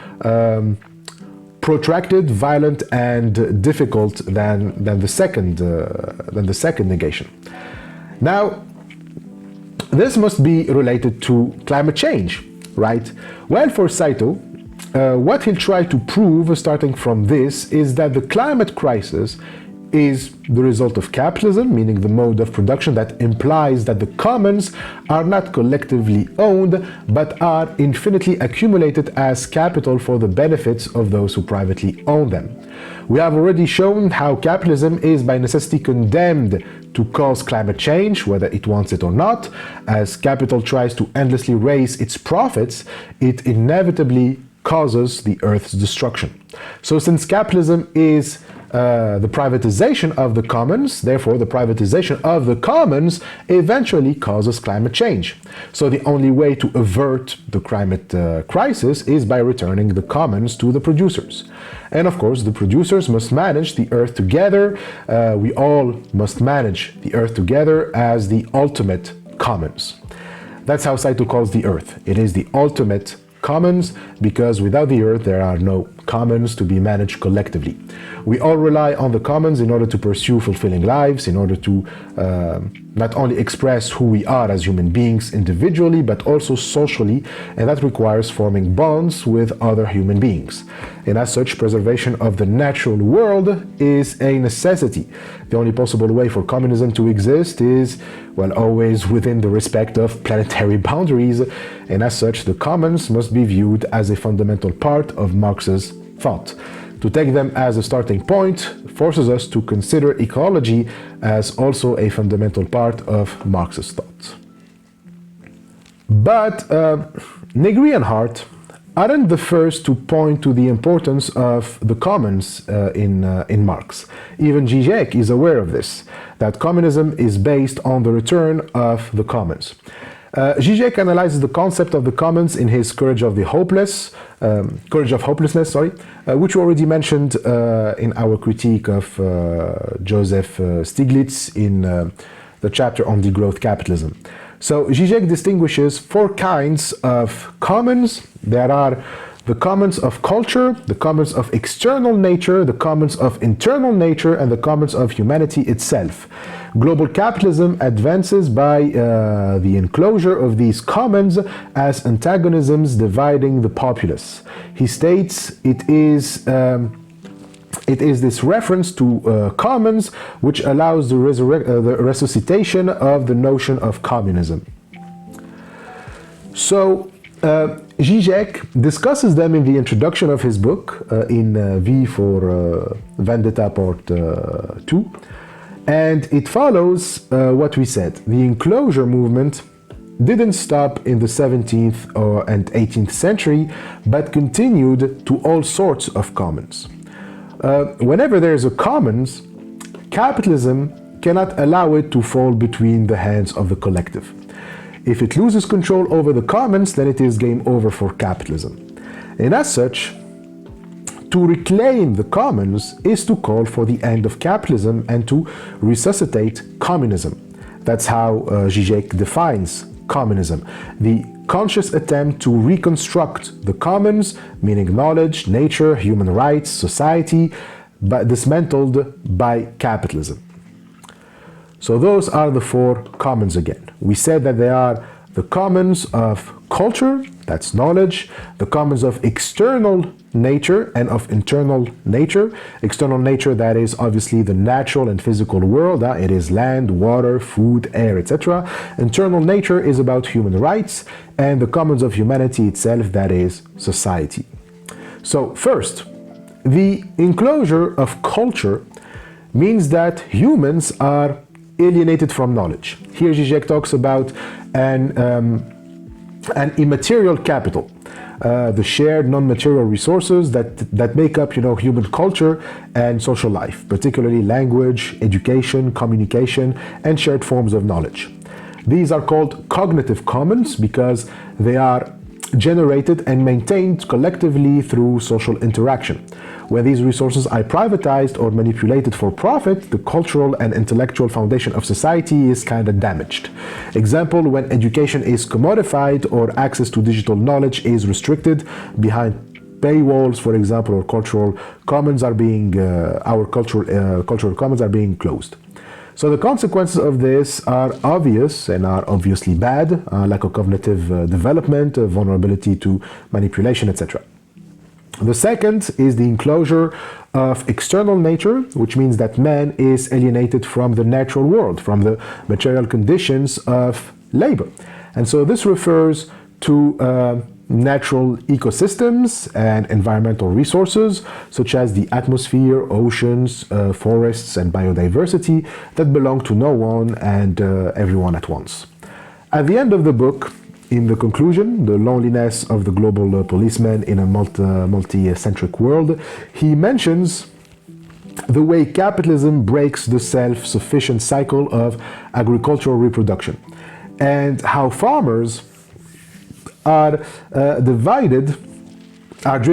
Speaker 1: protracted, violent, and difficult than the second negation. Now, this must be related to climate change, right? Well, for Saito, what he'll try to prove, starting from this, is that the climate crisis is the result of capitalism, meaning the mode of production that implies that the commons are not collectively owned, but are infinitely accumulated as capital for the benefits of those who privately own them. We have already shown how capitalism is by necessity condemned to cause climate change, whether it wants it or not. As capital tries to endlessly raise its profits, it inevitably causes the Earth's destruction. So since capitalism is the privatization of the commons, therefore the privatization of the commons eventually causes climate change. So the only way to avert the climate crisis is by returning the commons to the producers. And of course, the producers must manage the earth together. We all must manage the earth together as the ultimate commons. That's how Saito calls the earth. It is the ultimate commons, because without the earth there are no commons to be managed collectively. We all rely on the commons in order to pursue fulfilling lives, in order to not only express who we are as human beings individually, but also socially, and that requires forming bonds with other human beings. And as such, preservation of the natural world is a necessity. The only possible way for communism to exist is, well, always within the respect of planetary boundaries, and as such, the commons must be viewed as a fundamental part of Marx's thought. To take them as a starting point forces us to consider ecology as also a fundamental part of Marx's thought. But Negri and Hart aren't the first to point to the importance of the commons in Marx. Even Zizek is aware of this, that communism is based on the return of the commons. Zizek analyzes the concept of the commons in his Courage of Hopelessness, which we already mentioned in our critique of Joseph Stiglitz in the chapter on degrowth capitalism. So Zizek distinguishes four kinds of commons. There are the commons of culture, the commons of external nature, the commons of internal nature, and the commons of humanity itself. Global capitalism advances by the enclosure of these commons as antagonisms dividing the populace. He states it is this reference to commons which allows the resuscitation of the notion of communism. So Zizek discusses them in the introduction of his book, in V for Vendetta Part 2, and it follows what we said. The enclosure movement didn't stop in the 17th and 18th century, but continued to all sorts of commons. Whenever there's a commons, capitalism cannot allow it to fall between the hands of the collective. If it loses control over the commons, then it is game over for capitalism. And as such, to reclaim the commons is to call for the end of capitalism and to resuscitate communism. That's how Zizek defines communism. The conscious attempt to reconstruct the commons, meaning knowledge, nature, human rights, society, but dismantled by capitalism. So those are the four commons again. We said that they are the commons of culture, that's knowledge, the commons of external nature and of internal nature. External nature, that is obviously the natural and physical world. It is land, water, food, air, etc. Internal nature is about human rights, and the commons of humanity itself, that is society. So first, the enclosure of culture means that humans are alienated from knowledge. Here Zizek talks about an immaterial capital, the shared non-material resources that make up, human culture and social life, particularly language, education, communication, and shared forms of knowledge. These are called cognitive commons because they are generated and maintained collectively through social interaction. When these resources are privatized or manipulated for profit, the cultural and intellectual foundation of society is kind of damaged. Example, when education is commodified or access to digital knowledge is restricted behind paywalls, for example, or cultural commons are being, our cultural commons are being closed. So the consequences of this are obvious and are obviously bad, lack of cognitive development, vulnerability to manipulation, etc. The second is the enclosure of external nature, which means that man is alienated from the natural world, from the material conditions of labor. And so this refers to natural ecosystems and environmental resources, such as the atmosphere, oceans, forests, and biodiversity that belong to no one and everyone at once. At the end of the book, in the conclusion, the loneliness of the global policeman in a multi-centric world, he mentions the way capitalism breaks the self-sufficient cycle of agricultural reproduction, and how farmers are they're divided and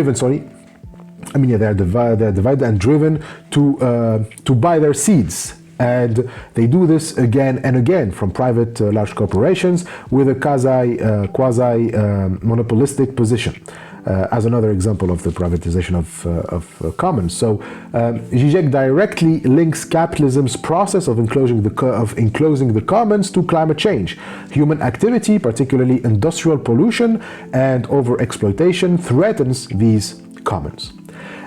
Speaker 1: driven to buy their seeds. And they do this again and again from private large corporations with a quasi monopolistic position. As another example of the privatization of commons. So Zizek directly links capitalism's process of enclosing the commons to climate change. Human activity, particularly industrial pollution and overexploitation, threatens these commons.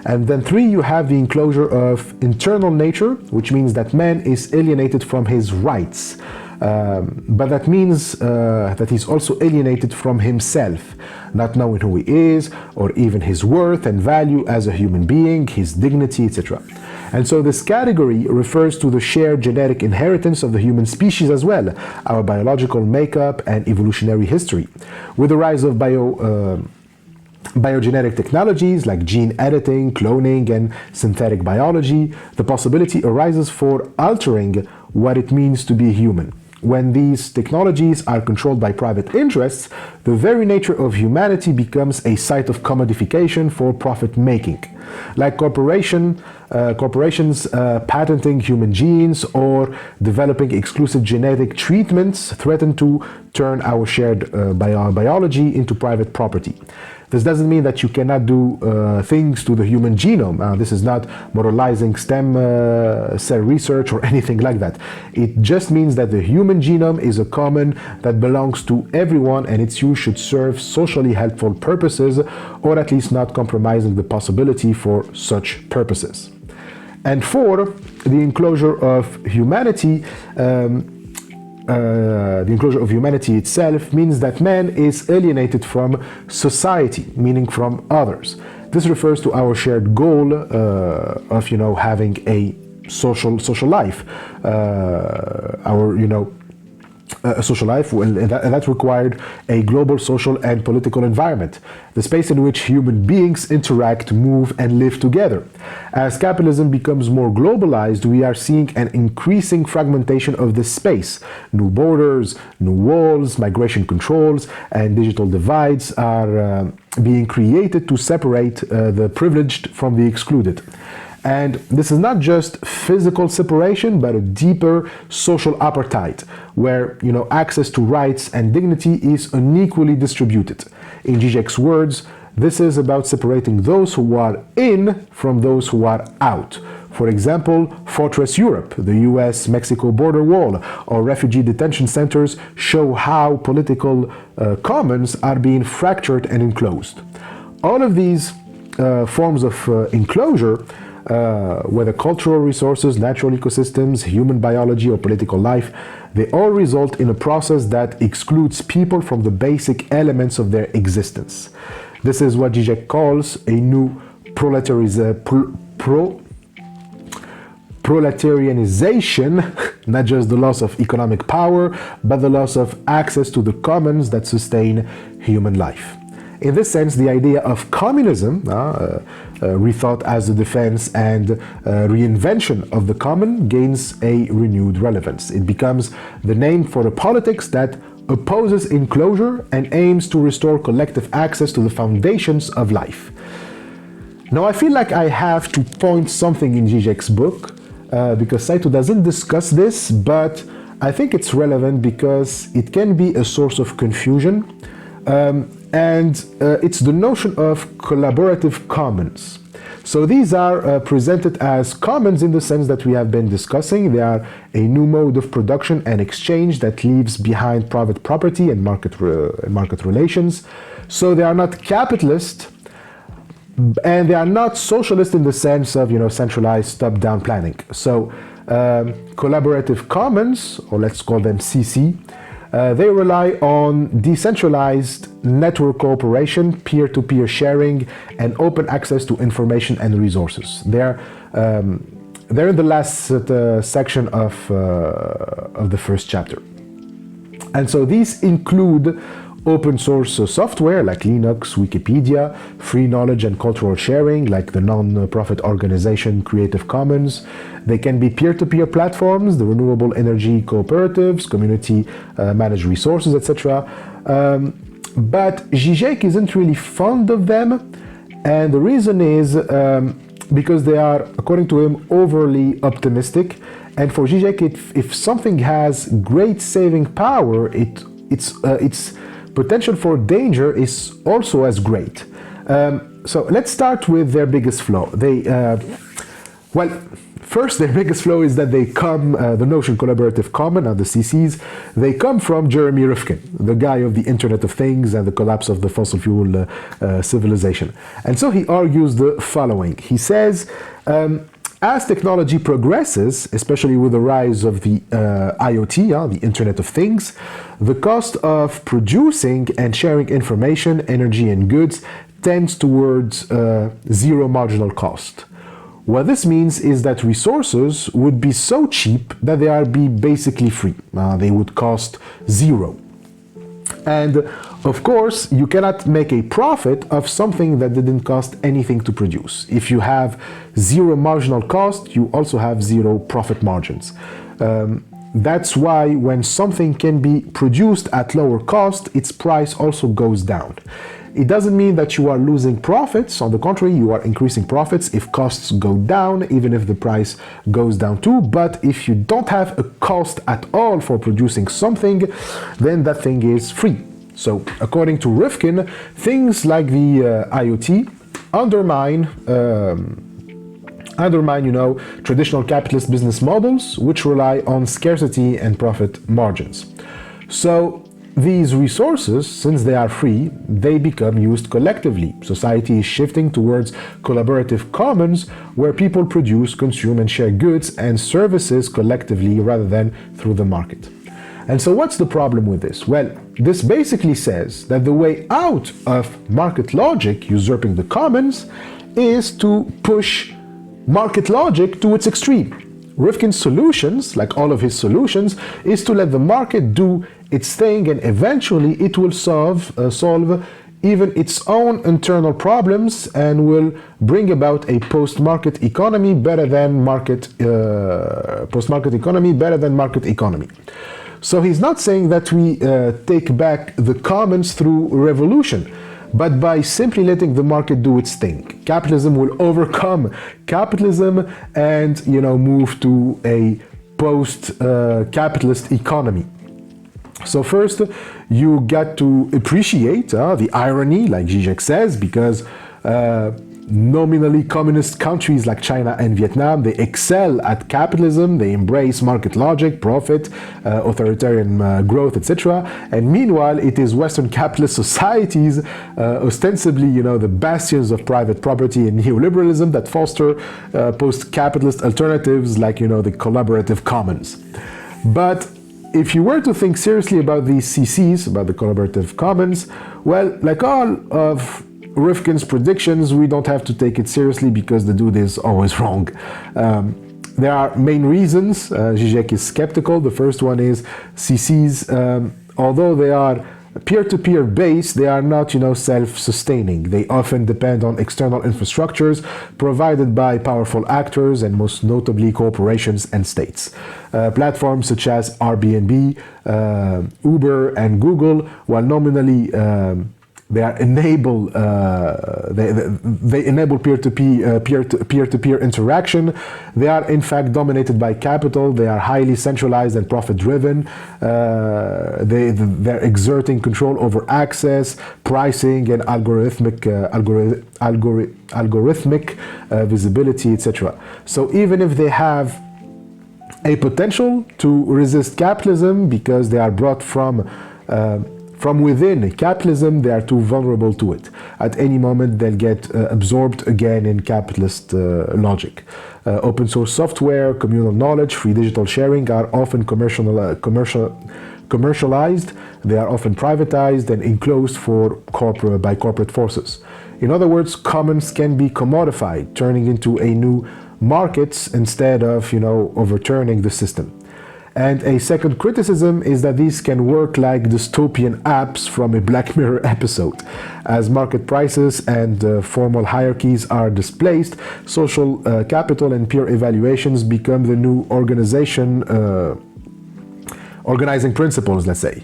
Speaker 1: And then 3, you have the enclosure of internal nature, which means that man is alienated from his rights. But that means that he's also alienated from himself, not knowing who he is, or even his worth and value as a human being, his dignity, etc. And so this category refers to the shared genetic inheritance of the human species as well, our biological makeup and evolutionary history. With the rise of biogenetic technologies like gene editing, cloning, and synthetic biology, the possibility arises for altering what it means to be human. When these technologies are controlled by private interests, the very nature of humanity becomes a site of commodification for profit-making. Like corporations patenting human genes or developing exclusive genetic treatments threaten to turn our shared biology into private property. This doesn't mean that you cannot do things to the human genome. This is not moralizing stem cell research or anything like that. It just means that the human genome is a common that belongs to everyone, and its use should serve socially helpful purposes, or at least not compromising the possibility for such purposes. And 4, the enclosure of humanity. The enclosure of humanity itself means that man is alienated from society, meaning from others. This refers to our shared goal of, having a social life, a social life, and that required a global social and political environment, the space in which human beings interact, move, and live together. As capitalism becomes more globalized, we are seeing an increasing fragmentation of this space. New borders, new walls, migration controls, and digital divides are being created to separate the privileged from the excluded. And this is not just physical separation, but a deeper social apartheid, where access to rights and dignity is unequally distributed. In Zizek's words, this is about separating those who are in from those who are out. For example, Fortress Europe, the US-Mexico border wall, or refugee detention centers show how political commons are being fractured and enclosed. All of these forms of enclosure, whether cultural resources, natural ecosystems, human biology, or political life, they all result in a process that excludes people from the basic elements of their existence. This is what Zizek calls a new proletarianization, not just the loss of economic power, but the loss of access to the commons that sustain human life. In this sense, the idea of communism, rethought as the defense and reinvention of the common, gains a renewed relevance. It becomes the name for a politics that opposes enclosure and aims to restore collective access to the foundations of life. Now, I feel like I have to point something in Zizek's book, because Saito doesn't discuss this, but I think it's relevant because it can be a source of confusion. It's the notion of collaborative commons. So these are presented as commons in the sense that we have been discussing. They are a new mode of production and exchange that leaves behind private property and market relations. So they are not capitalist, and they are not socialist in the sense of centralized top-down planning. So collaborative commons, or let's call them CC, they rely on decentralized network cooperation, peer-to-peer sharing, and open access to information and resources. They're in the last section of the first chapter. And so these include open source software like Linux, Wikipedia, free knowledge and cultural sharing like the non-profit organization Creative Commons. They can be peer-to-peer platforms, the renewable energy cooperatives, community managed resources, etc. But Zizek isn't really fond of them, and the reason is because they are, according to him, overly optimistic. And for Zizek, if something has great saving power, its potential for danger is also as great. So let's start with their biggest flaw. First, their biggest flaw is that they come, the notion collaborative common, the CCs, they come from Jeremy Rifkin, the guy of the Internet of Things and the collapse of the fossil fuel civilization. And so he argues the following. He says, as technology progresses, especially with the rise of the IoT, the Internet of Things, the cost of producing and sharing information, energy, and goods tends towards zero marginal cost. What this means is that resources would be so cheap that they are basically free. They would cost zero. And of course, you cannot make a profit of something that didn't cost anything to produce. If you have zero marginal cost, you also have zero profit margins. That's why when something can be produced at lower cost, its price also goes down. It doesn't mean that you are losing profits. On the contrary, you are increasing profits if costs go down, even if the price goes down too. But if you don't have a cost at all for producing something, then that thing is free. So according to Rifkin, things like the IoT undermine, traditional capitalist business models, which rely on scarcity and profit margins. So these resources, since they are free, they become used collectively. Society is shifting towards collaborative commons where people produce, consume, and share goods and services collectively rather than through the market. And so what's the problem with this? Well, this basically says that the way out of market logic usurping the commons is to push market logic to its extreme. Rifkin's solutions, like all of his solutions, is to let the market do its thing, and eventually it will solve even its own internal problems and will bring about a post-market economy better than market economy. So he's not saying that we take back the commons through revolution, but by simply letting the market do its thing. Capitalism will overcome capitalism and move to a post-capitalist economy. So first, you got to appreciate the irony, like Zizek says, because nominally communist countries like China and Vietnam, they excel at capitalism, they embrace market logic, profit, authoritarian growth, etc. And meanwhile, it is Western capitalist societies, ostensibly, the bastions of private property and neoliberalism that foster post-capitalist alternatives like, the collaborative commons. But if you were to think seriously about these CCs, about the collaborative commons, well, like all of Rifkin's predictions, we don't have to take it seriously because the dude is always wrong. There are main reasons Zizek is skeptical. The first one is CCs, although they are peer-to-peer based, they are not, self-sustaining. They often depend on external infrastructures provided by powerful actors and most notably corporations and states. Platforms such as Airbnb, Uber, and Google, while nominally they enable peer-to-peer interaction. They are in fact dominated by capital. They are highly centralized and profit-driven. They're exerting control over access, pricing, and algorithmic visibility, etc. So even if they have a potential to resist capitalism because they are brought from within capitalism, they are too vulnerable to it. At any moment, they'll get absorbed again in capitalist logic. Open source software, communal knowledge, free digital sharing are often commercialized. They are often privatized and enclosed by corporate forces. In other words, commons can be commodified, turning into a new markets instead of overturning the system. And a second criticism is that these can work like dystopian apps from a Black Mirror episode. As market prices and formal hierarchies are displaced, social capital and peer evaluations become the new organizing principles, let's say.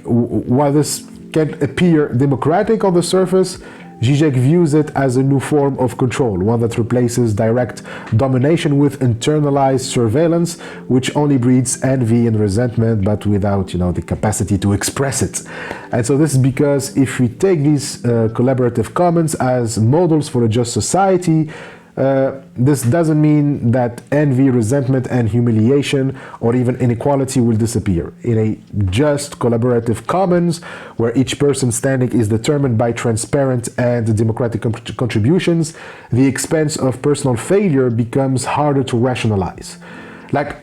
Speaker 1: While this can appear democratic on the surface, Zizek views it as a new form of control, one that replaces direct domination with internalized surveillance, which only breeds envy and resentment, but without, the capacity to express it. And so this is because if we take these collaborative commons as models for a just society, this doesn't mean that envy, resentment, and humiliation, or even inequality will disappear. In a just collaborative commons, where each person's standing is determined by transparent and democratic contributions, the expense of personal failure becomes harder to rationalize. Like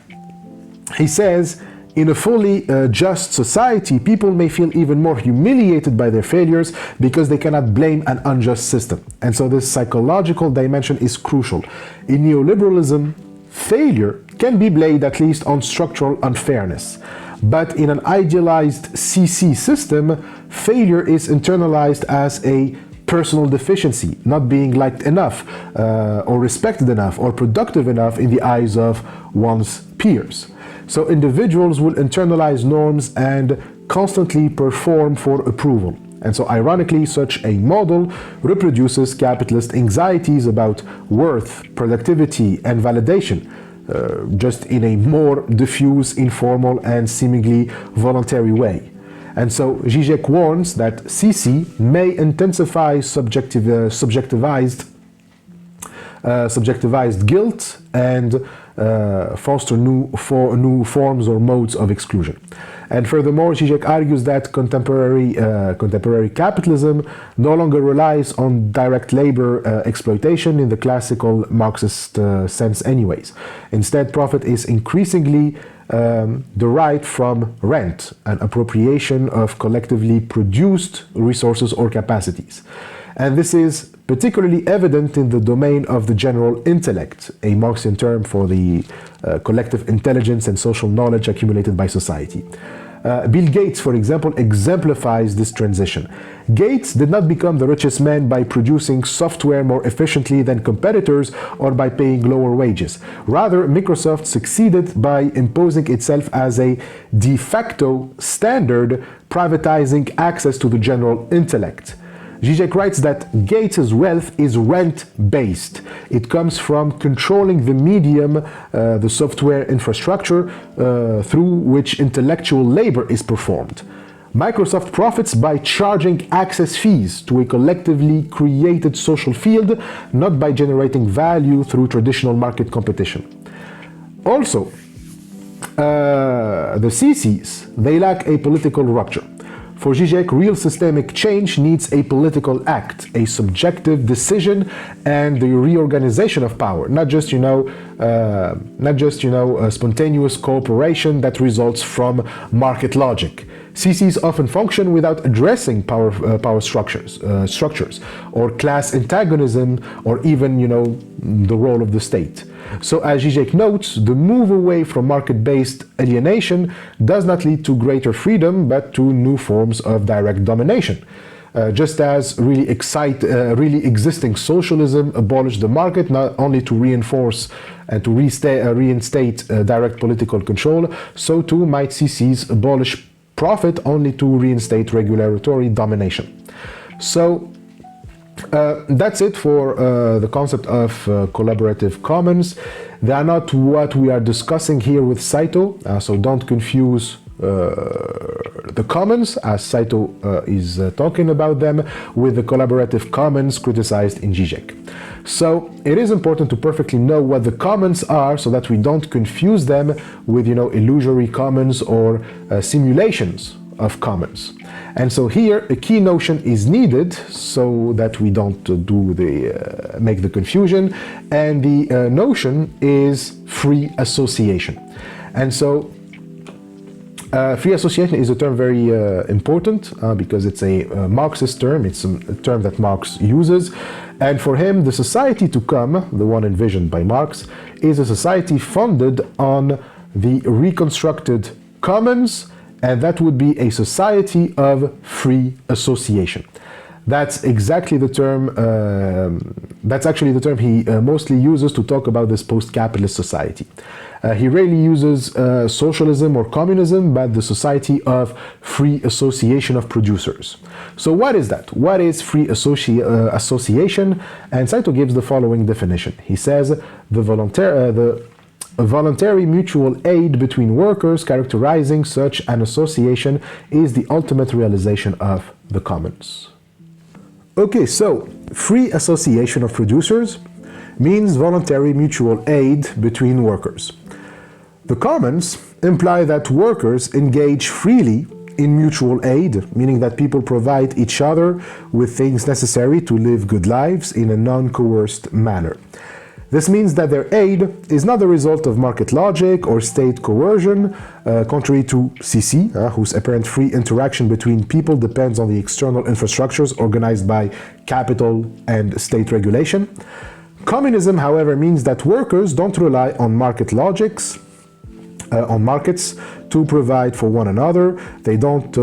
Speaker 1: he says, in a fully just society, people may feel even more humiliated by their failures because they cannot blame an unjust system. And so this psychological dimension is crucial. In neoliberalism, failure can be blamed at least on structural unfairness. But in an idealized CC system, failure is internalized as a personal deficiency, not being liked enough, or respected enough, or productive enough in the eyes of one's peers. So individuals will internalize norms and constantly perform for approval. And so ironically, such a model reproduces capitalist anxieties about worth, productivity, and validation, just in a more diffuse, informal, and seemingly voluntary way. And so Zizek warns that CC may intensify subjectivized guilt and foster new forms or modes of exclusion. And furthermore, Zizek argues that contemporary capitalism no longer relies on direct labor exploitation in the classical Marxist sense anyways. Instead, profit is increasingly derived from rent, an appropriation of collectively produced resources or capacities. And this is particularly evident in the domain of the general intellect, a Marxian term for the collective intelligence and social knowledge accumulated by society. Bill Gates, for example, exemplifies this transition. Gates did not become the richest man by producing software more efficiently than competitors or by paying lower wages. Rather, Microsoft succeeded by imposing itself as a de facto standard, privatizing access to the general intellect. Zizek writes that Gates' wealth is rent-based. It comes from controlling the medium, the software infrastructure, through which intellectual labor is performed. Microsoft profits by charging access fees to a collectively created social field, not by generating value through traditional market competition. Also, the CCs, they lack a political rupture. For Zizek, real systemic change needs a political act, a subjective decision, and the reorganization of power, not just a spontaneous cooperation that results from market logic. CCs often function without addressing power structures, or class antagonism, or even, the role of the state. So as Zizek notes, the move away from market-based alienation does not lead to greater freedom, but to new forms of direct domination. Just as really existing socialism abolished the market not only to reinforce and to reinstate direct political control, so too might CCs abolish profit only to reinstate regulatory domination. So that's it for the concept of collaborative commons. They are not what we are discussing here with Saito, so don't confuse the commons, as Saito is talking about them, with the collaborative commons criticized in Zizek. So it is important to perfectly know what the commons are so that we don't confuse them with, illusory commons or simulations of commons. And so here a key notion is needed so that we don't make the confusion, and the notion is free association. And so free association is a term very important because it's a Marxist term. It's a term that Marx uses. And for him, the society to come, the one envisioned by Marx, is a society founded on the reconstructed commons, and that would be a society of free association. That's exactly the term, that's actually the term he mostly uses to talk about this post-capitalist society. He rarely uses socialism or communism, but the society of free association of producers. So what is that? What is free association? And Saito gives the following definition. He says, a voluntary mutual aid between workers characterizing such an association is the ultimate realization of the commons. Okay, so free association of producers means voluntary mutual aid between workers. The commons imply that workers engage freely in mutual aid, meaning that people provide each other with things necessary to live good lives in a non-coerced manner. This means that their aid is not the result of market logic or state coercion, contrary to CC, whose apparent free interaction between people depends on the external infrastructures organized by capital and state regulation. Communism, however, means that workers don't rely on markets to provide for one another. They don't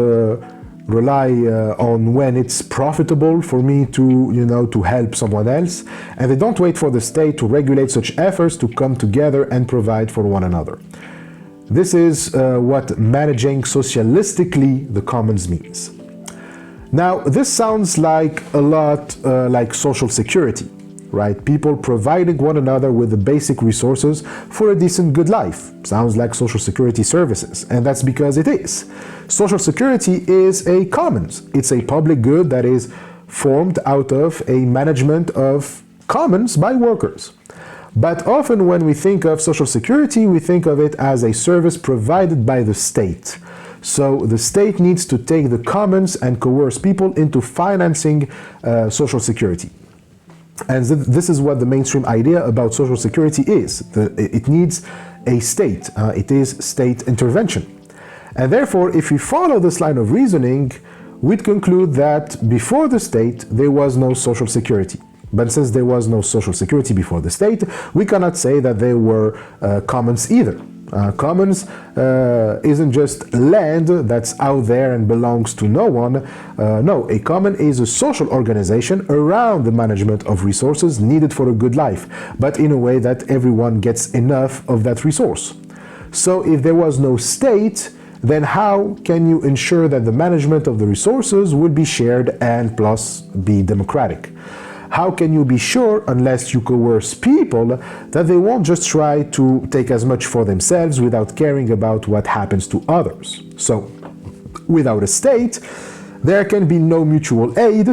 Speaker 1: rely on when it's profitable for me to help someone else, and they don't wait for the state to regulate such efforts to come together and provide for one another. This is what managing socialistically the commons means. Now, this sounds like a lot like social security, right? People providing one another with the basic resources for a decent good life. Sounds like social security services, and that's because it is. Social security is a commons. It's a public good that is formed out of a management of commons by workers. But often when we think of social security, we think of it as a service provided by the state. So the state needs to take the commons and coerce people into financing social security. And this is what the mainstream idea about social security is. It needs a state. It is state intervention. And therefore, if we follow this line of reasoning, we'd conclude that before the state, there was no social security. But since there was no social security before the state, we cannot say that there were commons either. Commons isn't just land that's out there and belongs to no one. No, a common is a social organization around the management of resources needed for a good life, but in a way that everyone gets enough of that resource. So if there was no state, then how can you ensure that the management of the resources would be shared and plus be democratic? How can you be sure, unless you coerce people, that they won't just try to take as much for themselves without caring about what happens to others? So, without a state, there can be no mutual aid,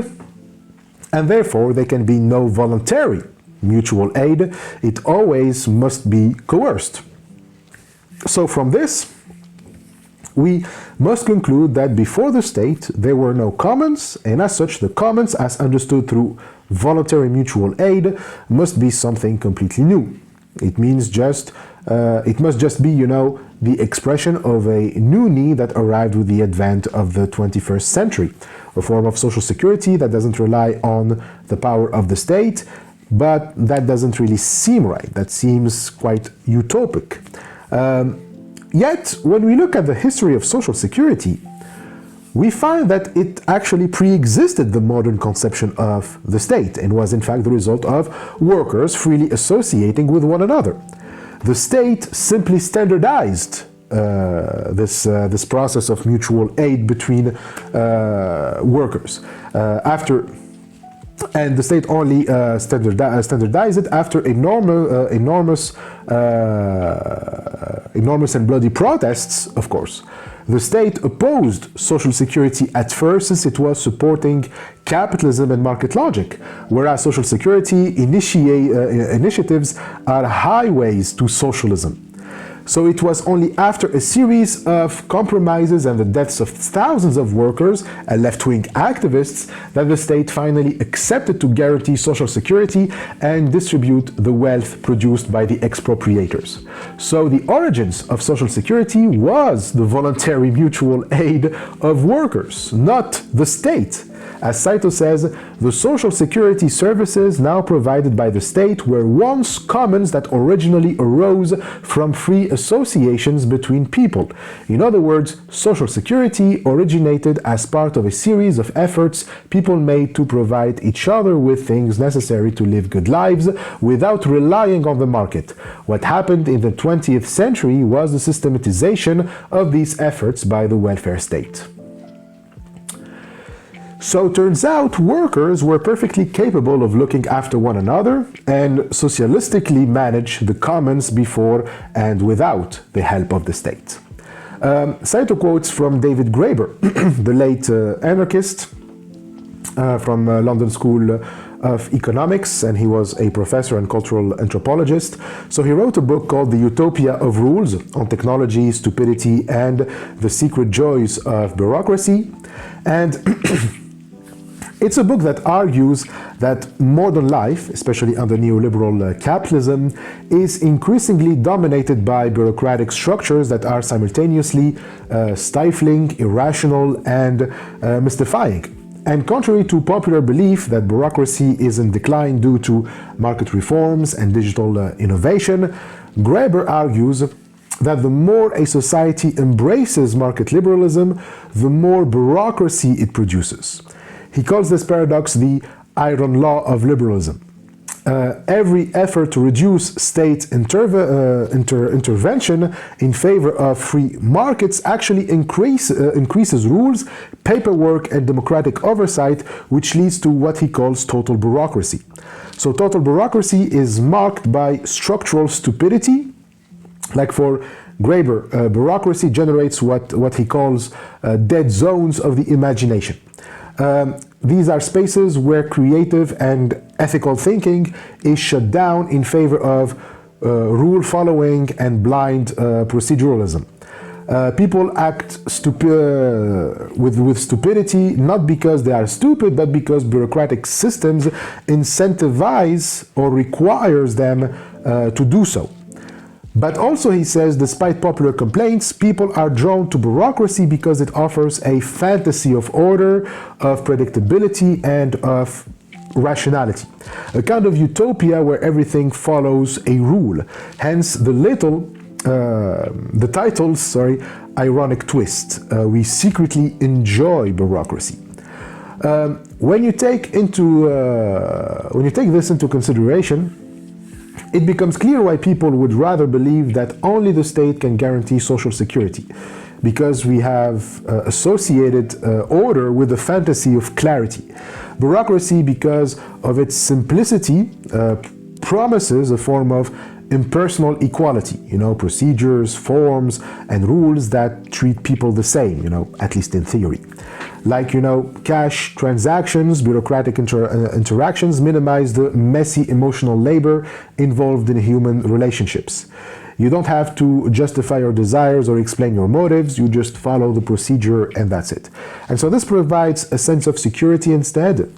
Speaker 1: and therefore there can be no voluntary mutual aid. It always must be coerced. So from this, we must conclude that before the state, there were no commons, and as such, the commons, as understood through voluntary mutual aid, must be something completely new. It means it must just be, the expression of a new need that arrived with the advent of the 21st century, a form of social security that doesn't rely on the power of the state, but that doesn't really seem right. That seems quite utopic. Yet, when we look at the history of social security, we find that it actually pre-existed the modern conception of the state and was in fact the result of workers freely associating with one another. The state simply standardized this process of mutual aid between workers. And the state only standardized it after enormous and bloody protests, of course. The state opposed social security at first since it was supporting capitalism and market logic, whereas social security initiatives are highways to socialism. So it was only after a series of compromises and the deaths of thousands of workers and left-wing activists that the state finally accepted to guarantee social security and distribute the wealth produced by the expropriators. So the origins of social security was the voluntary mutual aid of workers, not the state. As Saito says, the social security services now provided by the state were once commons that originally arose from free associations between people. In other words, social security originated as part of a series of efforts people made to provide each other with things necessary to live good lives without relying on the market. What happened in the 20th century was the systematization of these efforts by the welfare state. So it turns out workers were perfectly capable of looking after one another and socialistically manage the commons before and without the help of the state. Saito quotes from David Graeber, the late anarchist from London School of Economics, and he was a professor and cultural anthropologist. So he wrote a book called The Utopia of Rules on technology, stupidity, and the secret joys of bureaucracy. And it's a book that argues that modern life, especially under neoliberal capitalism, is increasingly dominated by bureaucratic structures that are simultaneously stifling, irrational, and mystifying. And contrary to popular belief that bureaucracy is in decline due to market reforms and digital innovation, Graeber argues that the more a society embraces market liberalism, the more bureaucracy it produces. He calls this paradox the iron law of liberalism. Every effort to reduce state intervention in favor of free markets actually increases rules, paperwork, and democratic oversight, which leads to what he calls total bureaucracy. So total bureaucracy is marked by structural stupidity. Like for Graeber, bureaucracy generates what he calls dead zones of the imagination. These are spaces where creative and ethical thinking is shut down in favor of rule following and blind proceduralism. People act with stupidity not because they are stupid, but because bureaucratic systems incentivize or requires them to do so. But also, he says, despite popular complaints, people are drawn to bureaucracy because it offers a fantasy of order, of predictability, and of rationality. A kind of utopia where everything follows a rule. Hence the title's ironic twist. We secretly enjoy bureaucracy. When you take this into consideration, it becomes clear why people would rather believe that only the state can guarantee social security, because we have associated order with the fantasy of clarity. Bureaucracy, because of its simplicity, promises a form of impersonal equality, procedures, forms, and rules that treat people the same, at least in theory. Like, cash transactions, bureaucratic interactions minimize the messy emotional labor involved in human relationships. You don't have to justify your desires or explain your motives, you just follow the procedure and that's it. And so this provides a sense of security instead,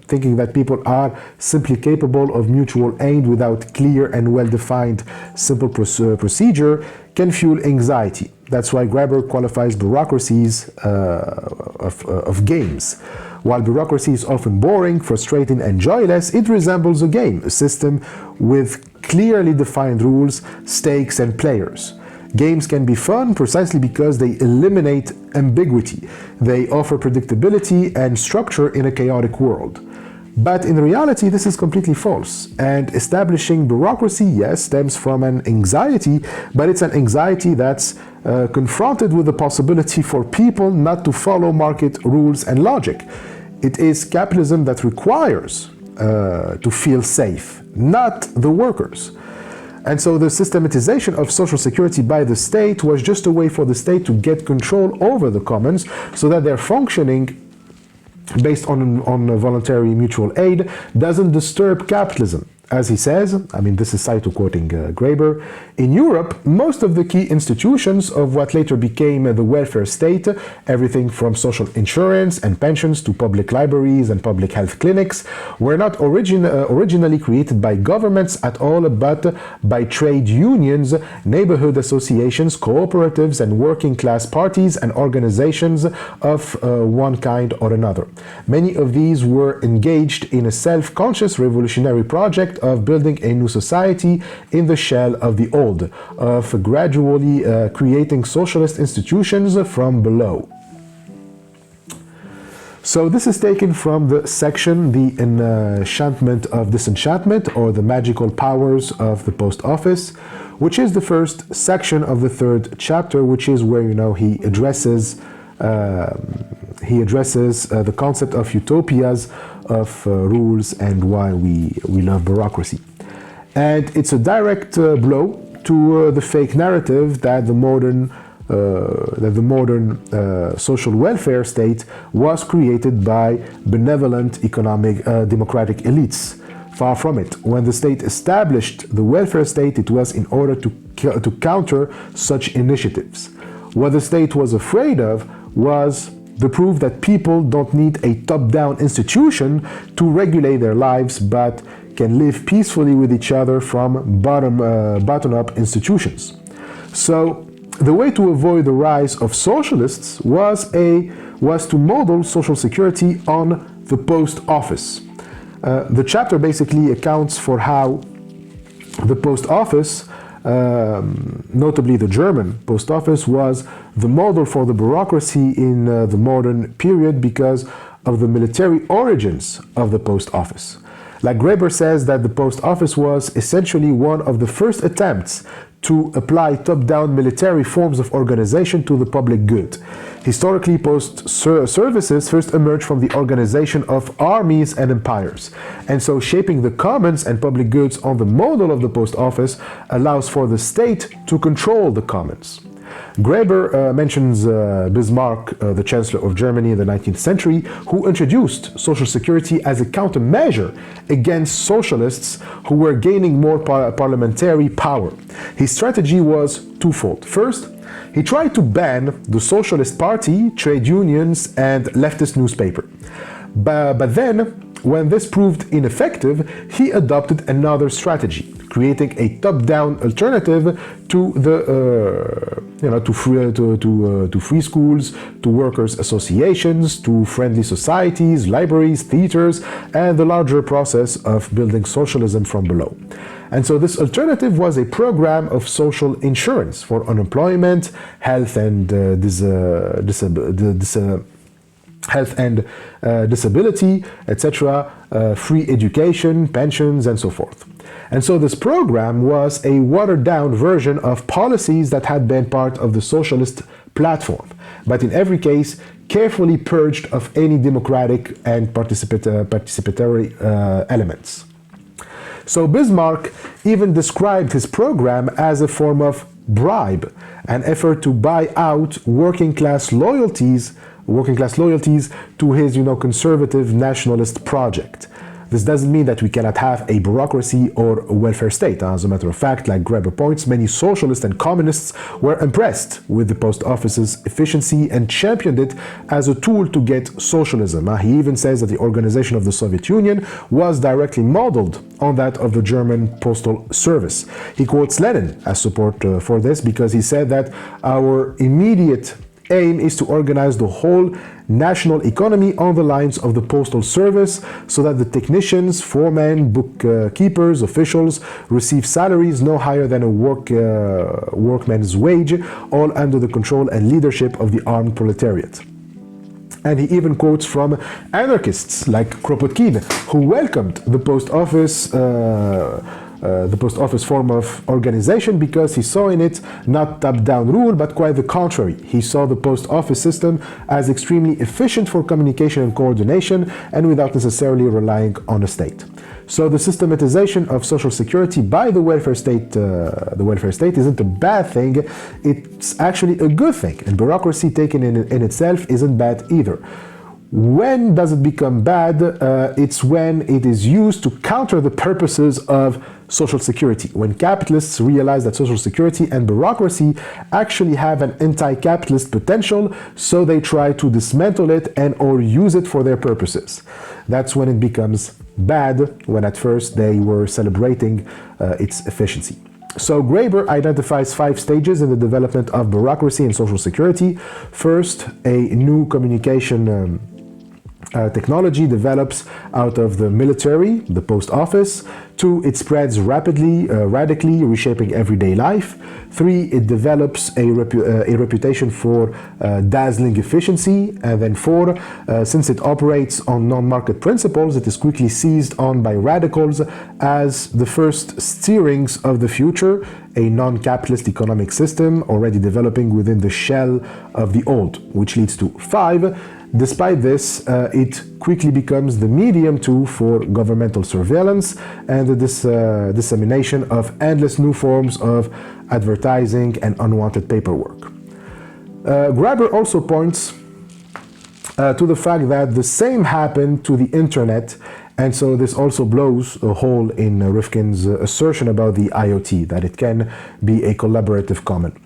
Speaker 1: thinking that people are simply capable of mutual aid without clear and well-defined simple procedure can fuel anxiety. That's why Graeber qualifies bureaucracies of games. While bureaucracy is often boring, frustrating, and joyless, it resembles a game, a system with clearly defined rules, stakes, and players. Games can be fun precisely because they eliminate ambiguity. They offer predictability and structure in a chaotic world. But in reality, this is completely false. And establishing bureaucracy, yes, stems from an anxiety, but it's an anxiety that's confronted with the possibility for people not to follow market rules and logic. It is capitalism that requires to feel safe, not the workers. And so the systematization of social security by the state was just a way for the state to get control over the commons so that their functioning based on voluntary mutual aid doesn't disturb capitalism. As he says, this is Saito quoting Graeber, in Europe, most of the key institutions of what later became the welfare state, everything from social insurance and pensions to public libraries and public health clinics, were not originally created by governments at all, but by trade unions, neighborhood associations, cooperatives, and working class parties and organizations of one kind or another. Many of these were engaged in a self-conscious revolutionary project of building a new society in the shell of the old, of gradually creating socialist institutions from below. So this is taken from the section, The Enchantment of Disenchantment, or the Magical Powers of the Post Office, which is the first section of the third chapter, which is where, he addresses the concept of utopias, of rules, and why we love bureaucracy. And it's a direct blow to the fake narrative that the modern social welfare state was created by benevolent democratic elites. Far from it. When the state established the welfare state, it was in order to counter such initiatives. What the state was afraid of was the proof that people don't need a top-down institution to regulate their lives, but can live peacefully with each other from bottom-up institutions. So the way to avoid the rise of socialists was to model social security on the post office. The chapter basically accounts for how the post office, notably the German post office, was the model for the bureaucracy in the modern period because of the military origins of the post office. Like Graeber says that the post office was essentially one of the first attempts to apply top-down military forms of organization to the public good. Historically, post services first emerged from the organization of armies and empires, and so shaping the commons and public goods on the model of the post office allows for the state to control the commons. Graeber mentions Bismarck, the Chancellor of Germany in the 19th century, who introduced Social Security as a countermeasure against socialists who were gaining more parliamentary power. His strategy was twofold. First, he tried to ban the Socialist Party, trade unions, and leftist newspaper. But then, when this proved ineffective, he adopted another strategy, creating a top-down alternative to to free schools, to workers' associations, to friendly societies, libraries, theaters, and the larger process of building socialism from below. And so this alternative was a program of social insurance for unemployment, health and disability, etc., free education, pensions, and so forth. And so this program was a watered-down version of policies that had been part of the socialist platform, but in every case, carefully purged of any democratic and participatory elements. So Bismarck even described his program as a form of bribe, an effort to buy out working class loyalties to his, conservative nationalist project. This doesn't mean that we cannot have a bureaucracy or a welfare state. As a matter of fact, like Graeber points, many socialists and communists were impressed with the post office's efficiency and championed it as a tool to get socialism. He even says that the organization of the Soviet Union was directly modeled on that of the German postal service. He quotes Lenin as support for this because he said that our immediate aim is to organize the whole national economy on the lines of the postal service so that the technicians, foremen, bookkeepers, officials receive salaries no higher than a workman's wage, all under the control and leadership of the armed proletariat. And he even quotes from anarchists like Kropotkin, who welcomed the post office form of organization because he saw in it not top-down rule, but quite the contrary. He saw the post office system as extremely efficient for communication and coordination and without necessarily relying on a state. So the systematization of social security by the welfare state isn't a bad thing, it's actually a good thing, and bureaucracy taken in itself isn't bad either. When does it become bad? It's when it is used to counter the purposes of social security. When capitalists realize that social security and bureaucracy actually have an anti-capitalist potential, so they try to dismantle it and or use it for their purposes. That's when it becomes bad, when at first they were celebrating its efficiency. So Graeber identifies 5 stages in the development of bureaucracy and social security. First, a new communication Technology develops out of the military, the post office. 2, it spreads rapidly, radically, reshaping everyday life. 3, it develops a reputation for dazzling efficiency. And then 4, since it operates on non-market principles, it is quickly seized on by radicals as the first steerings of the future, a non-capitalist economic system already developing within the shell of the old, which leads to 5. Despite this, it quickly becomes the medium tool for governmental surveillance and the dissemination of endless new forms of advertising and unwanted paperwork. Graeber also points to the fact that the same happened to the internet, and so this also blows a hole in Rifkin's assertion about the IoT, that it can be a collaborative common.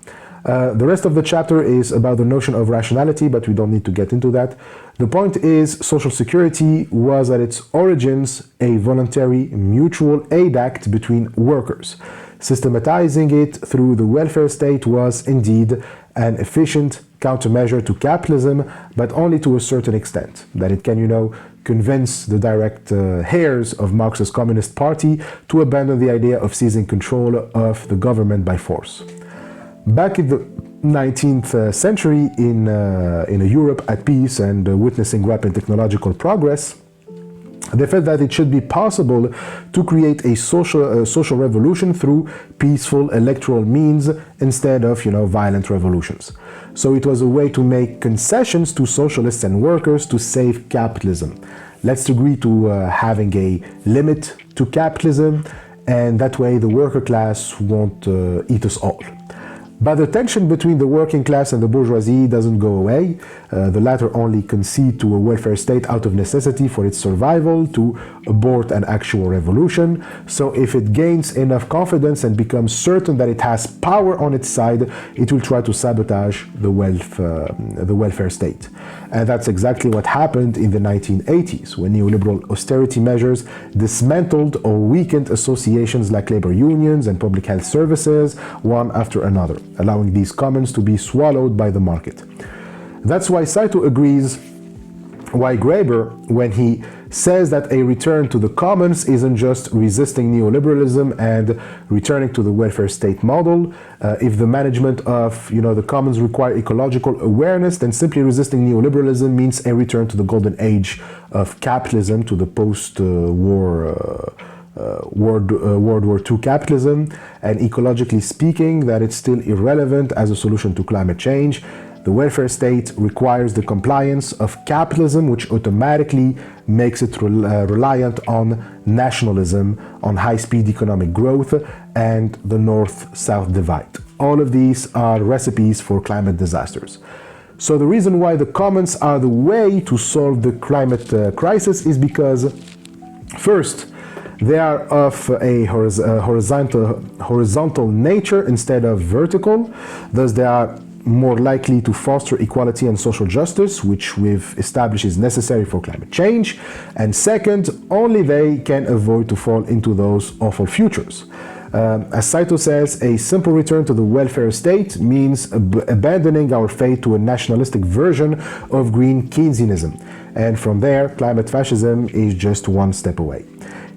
Speaker 1: The rest of the chapter is about the notion of rationality, but we don't need to get into that. The point is, social security was at its origins a voluntary mutual aid act between workers. Systematizing it through the welfare state was indeed an efficient countermeasure to capitalism, but only to a certain extent, that it can, convince the direct heirs of Marx's Communist Party to abandon the idea of seizing control of the government by force. Back in the 19th century, in a Europe at peace and witnessing rapid technological progress, they felt that it should be possible to create a social revolution through peaceful electoral means instead of, violent revolutions. So it was a way to make concessions to socialists and workers to save capitalism. Let's agree to having a limit to capitalism, and that way the worker class won't eat us all. But the tension between the working class and the bourgeoisie doesn't go away. The latter only concede to a welfare state out of necessity for its survival to abort an actual revolution. So if it gains enough confidence and becomes certain that it has power on its side, it will try to sabotage the welfare state. And that's exactly what happened in the 1980s, when neoliberal austerity measures dismantled or weakened associations like labor unions and public health services, one after another, allowing these commons to be swallowed by the market. That's why Saito agrees why Graeber, when he says that a return to the commons isn't just resisting neoliberalism and returning to the welfare state model. If the management of the commons require ecological awareness, then simply resisting neoliberalism means a return to the golden age of capitalism, to the post-war World War II capitalism, and ecologically speaking, that it's still irrelevant as a solution to climate change. The welfare state requires the compliance of capitalism, which automatically makes it reliant on nationalism, on high-speed economic growth, and the North-South divide. All of these are recipes for climate disasters. So the reason why the commons are the way to solve the climate crisis is because, first, they are of a horizontal nature instead of vertical. Thus, they are more likely to foster equality and social justice, which we've established is necessary for climate change. And second, only they can avoid to fall into those awful futures. As Saito says, a simple return to the welfare state means abandoning our faith to a nationalistic version of green Keynesianism. And from there, climate fascism is just one step away.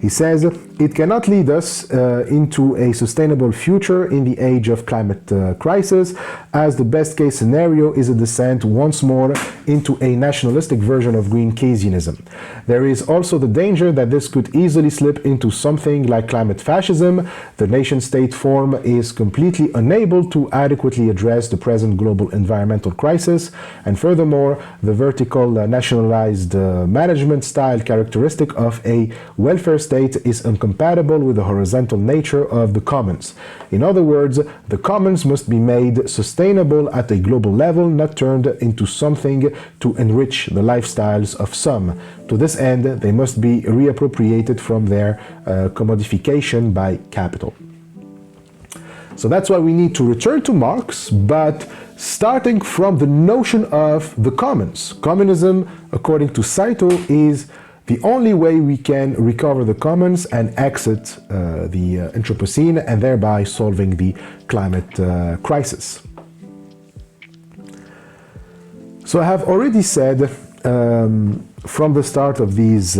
Speaker 1: He says, it cannot lead us into a sustainable future in the age of climate crisis, as the best case scenario is a descent once more into a nationalistic version of green Keynesianism. There is also the danger that this could easily slip into something like climate fascism. The nation-state form is completely unable to adequately address the present global environmental crisis, and furthermore, the vertical nationalized management style characteristic of a welfare state is incompatible with the horizontal nature of the commons. In other words, the commons must be made sustainable at a global level, not turned into something to enrich the lifestyles of some. To this end, they must be reappropriated from their commodification by capital. So that's why we need to return to Marx, but starting from the notion of the commons. Communism, according to Saito, is the only way we can recover the commons and exit the Anthropocene, and thereby solving the climate crisis. So I have already said from the start of this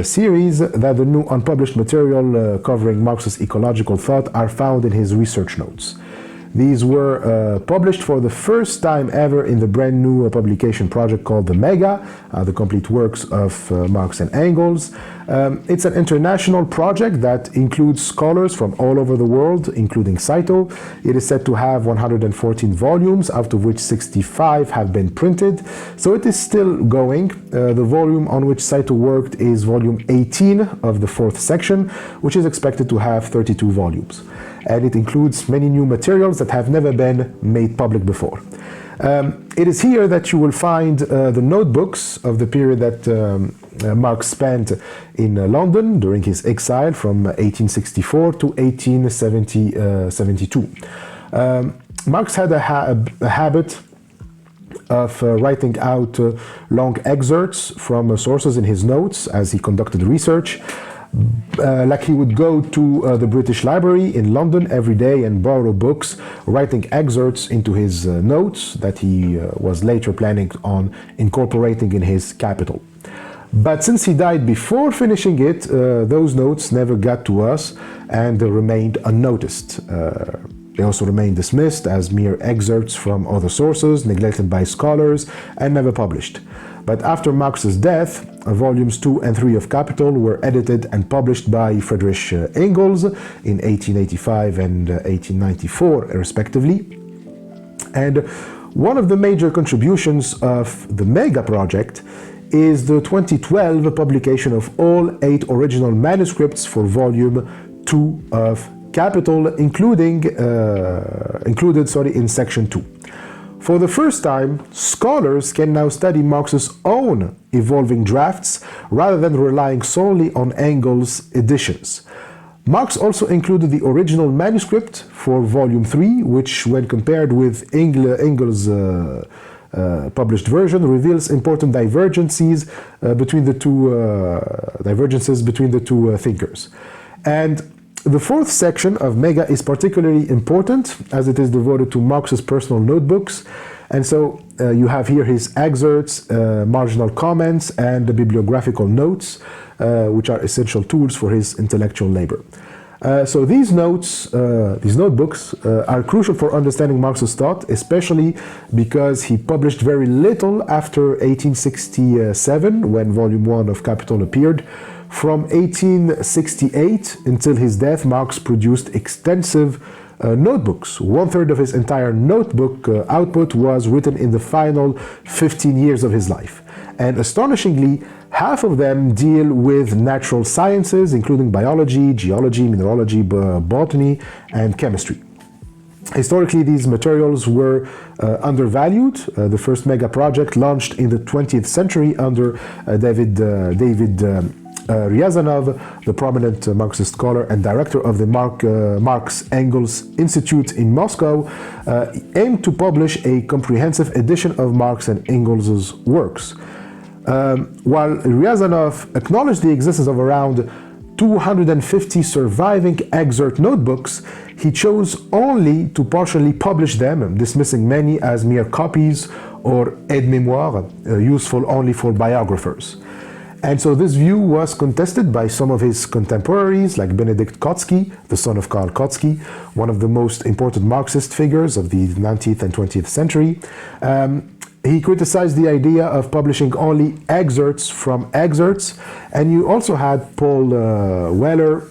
Speaker 1: series that the new unpublished material covering Marx's ecological thought are found in his research notes. These were published for the first time ever in the brand new publication project called the Mega, the complete works of Marx and Engels. It's an international project that includes scholars from all over the world, including Saito. It is said to have 114 volumes, out of which 65 have been printed. So it is still going. The volume on which Saito worked is volume 18 of the fourth section, which is expected to have 32 volumes. And it includes many new materials that have never been made public before. It is here that you will find the notebooks of the period that Marx spent in London during his exile from 1864 to 1872. Marx had a habit of writing out long excerpts from sources in his notes as he conducted research. Like he would go to the British Library in London every day and borrow books, writing excerpts into his notes that he was later planning on incorporating in his Capital. But since he died before finishing it, those notes never got to us and remained unnoticed. They also remained dismissed as mere excerpts from other sources, neglected by scholars, and never published. But after Marx's death, volumes 2 and 3 of Capital were edited and published by Friedrich Engels in 1885 and 1894, respectively. And one of the major contributions of the Mega Project is the 2012 publication of all 8 original manuscripts for volume 2 of Capital, included in section 2. For the first time, scholars can now study Marx's own evolving drafts rather than relying solely on Engels' editions. Marx also included the original manuscript for volume 3, which, when compared with Engels' published version, reveals important divergences between the two thinkers. And the fourth section of Mega is particularly important as it is devoted to Marx's personal notebooks. And so you have here his excerpts, marginal comments, and the bibliographical notes, which are essential tools for his intellectual labor. So these notebooks are crucial for understanding Marx's thought, especially because he published very little after 1867, when volume 1 of Capital appeared. From 1868 until his death, Marx produced extensive notebooks. 1/3 of his entire notebook output was written in the final 15 years of his life. And astonishingly, half of them deal with natural sciences, including biology, geology, mineralogy, botany, and chemistry. Historically, these materials were undervalued. The first Mega Project launched in the 20th century under David Ryazanov, the prominent Marxist scholar and director of the Marx Engels Institute in Moscow, aimed to publish a comprehensive edition of Marx and Engels' works. While Ryazanov acknowledged the existence of around 250 surviving excerpt notebooks, he chose only to partially publish them, dismissing many as mere copies or aide-mémoire, useful only for biographers. And so this view was contested by some of his contemporaries, like Benedict Kotzky, the son of Karl Kotzky, one of the most important Marxist figures of the 19th and 20th century. He criticized the idea of publishing only excerpts from excerpts, and you also had Paul Weller,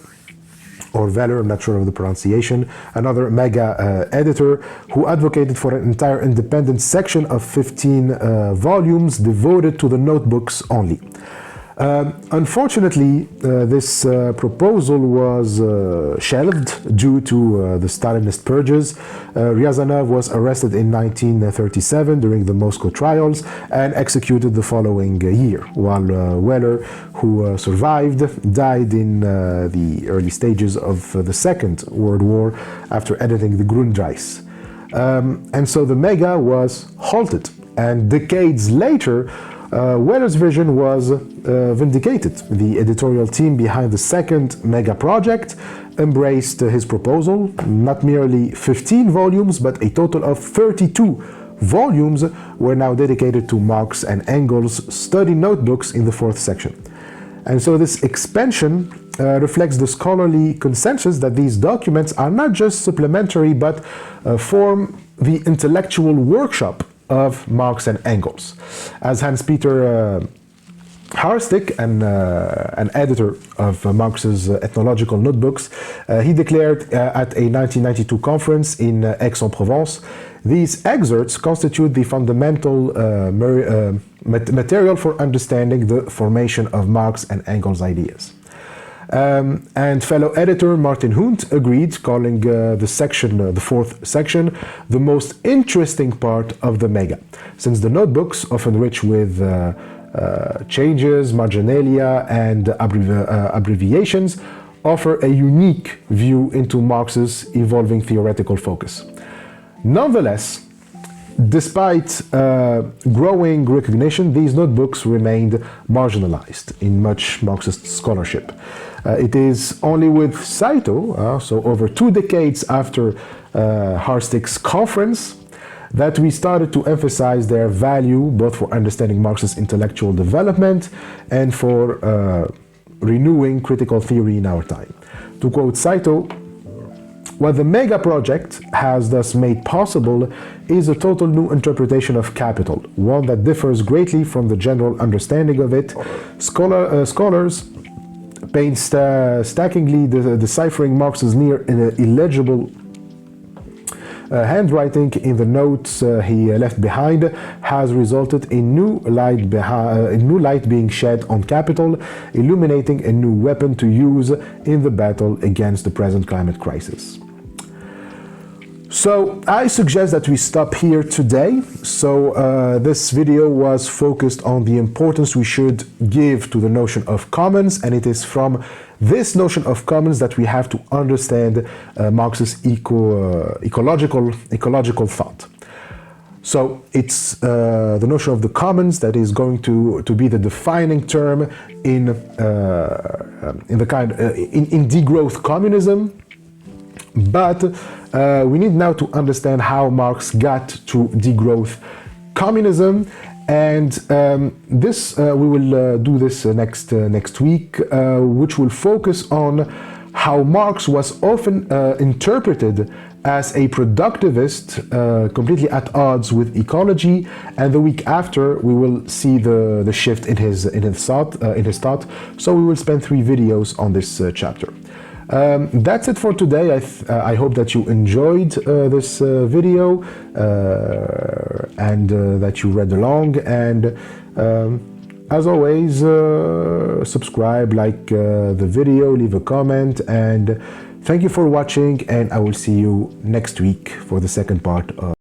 Speaker 1: I'm not sure of the pronunciation, another Mega editor, who advocated for an entire independent section of 15 volumes devoted to the notebooks only. Unfortunately, this proposal was shelved due to the Stalinist purges. Ryazanov was arrested in 1937 during the Moscow trials and executed the following year, while Weller, who survived, died in the early stages of the Second World War after editing the Grundrisse. And so the Mega was halted, and decades later, Weller's vision was vindicated. The editorial team behind the second Mega Project embraced his proposal, not merely 15 volumes, but a total of 32 volumes were now dedicated to Marx and Engels study notebooks in the 4th section. And so this expansion reflects the scholarly consensus that these documents are not just supplementary but form the intellectual workshop of Marx and Engels. As Hans-Peter Harstick, an editor of Marx's ethnological notebooks, he declared at a 1992 conference in Aix-en-Provence, these excerpts constitute the fundamental material for understanding the formation of Marx and Engels' ideas. And fellow editor Martin Hunt agreed, calling the section, the 4th section, the most interesting part of the mega, since the notebooks, often rich with changes, marginalia, and abbreviations, offer a unique view into Marx's evolving theoretical focus. Nonetheless, despite growing recognition, these notebooks remained marginalized in much Marxist scholarship. It is only with Saito, so over 2 decades after Harstick's conference, that we started to emphasize their value both for understanding Marx's intellectual development and for renewing critical theory in our time. To quote Saito, "What the mega project has thus made possible is a total new interpretation of capital, one that differs greatly from the general understanding of it. Scholars painstakingly deciphering Marx's near illegible handwriting in the notes he left behind has resulted in new light being shed on capital, illuminating a new weapon to use in the battle against the present climate crisis." So I suggest that we stop here today. So this video was focused on the importance we should give to the notion of commons, and it is from this notion of commons that we have to understand Marx's ecological thought. So it's the notion of the commons that is going to be the defining term in degrowth communism. But we need now to understand how Marx got to degrowth communism, and we will do this next week, which will focus on how Marx was often interpreted as a productivist, completely at odds with ecology, and the week after we will see the shift in his thought. So we will spend 3 videos on this chapter. That's it for today. I hope that you enjoyed this video and that you read along, and as always, subscribe, like the video, leave a comment, and thank you for watching, and I will see you next week for the second part of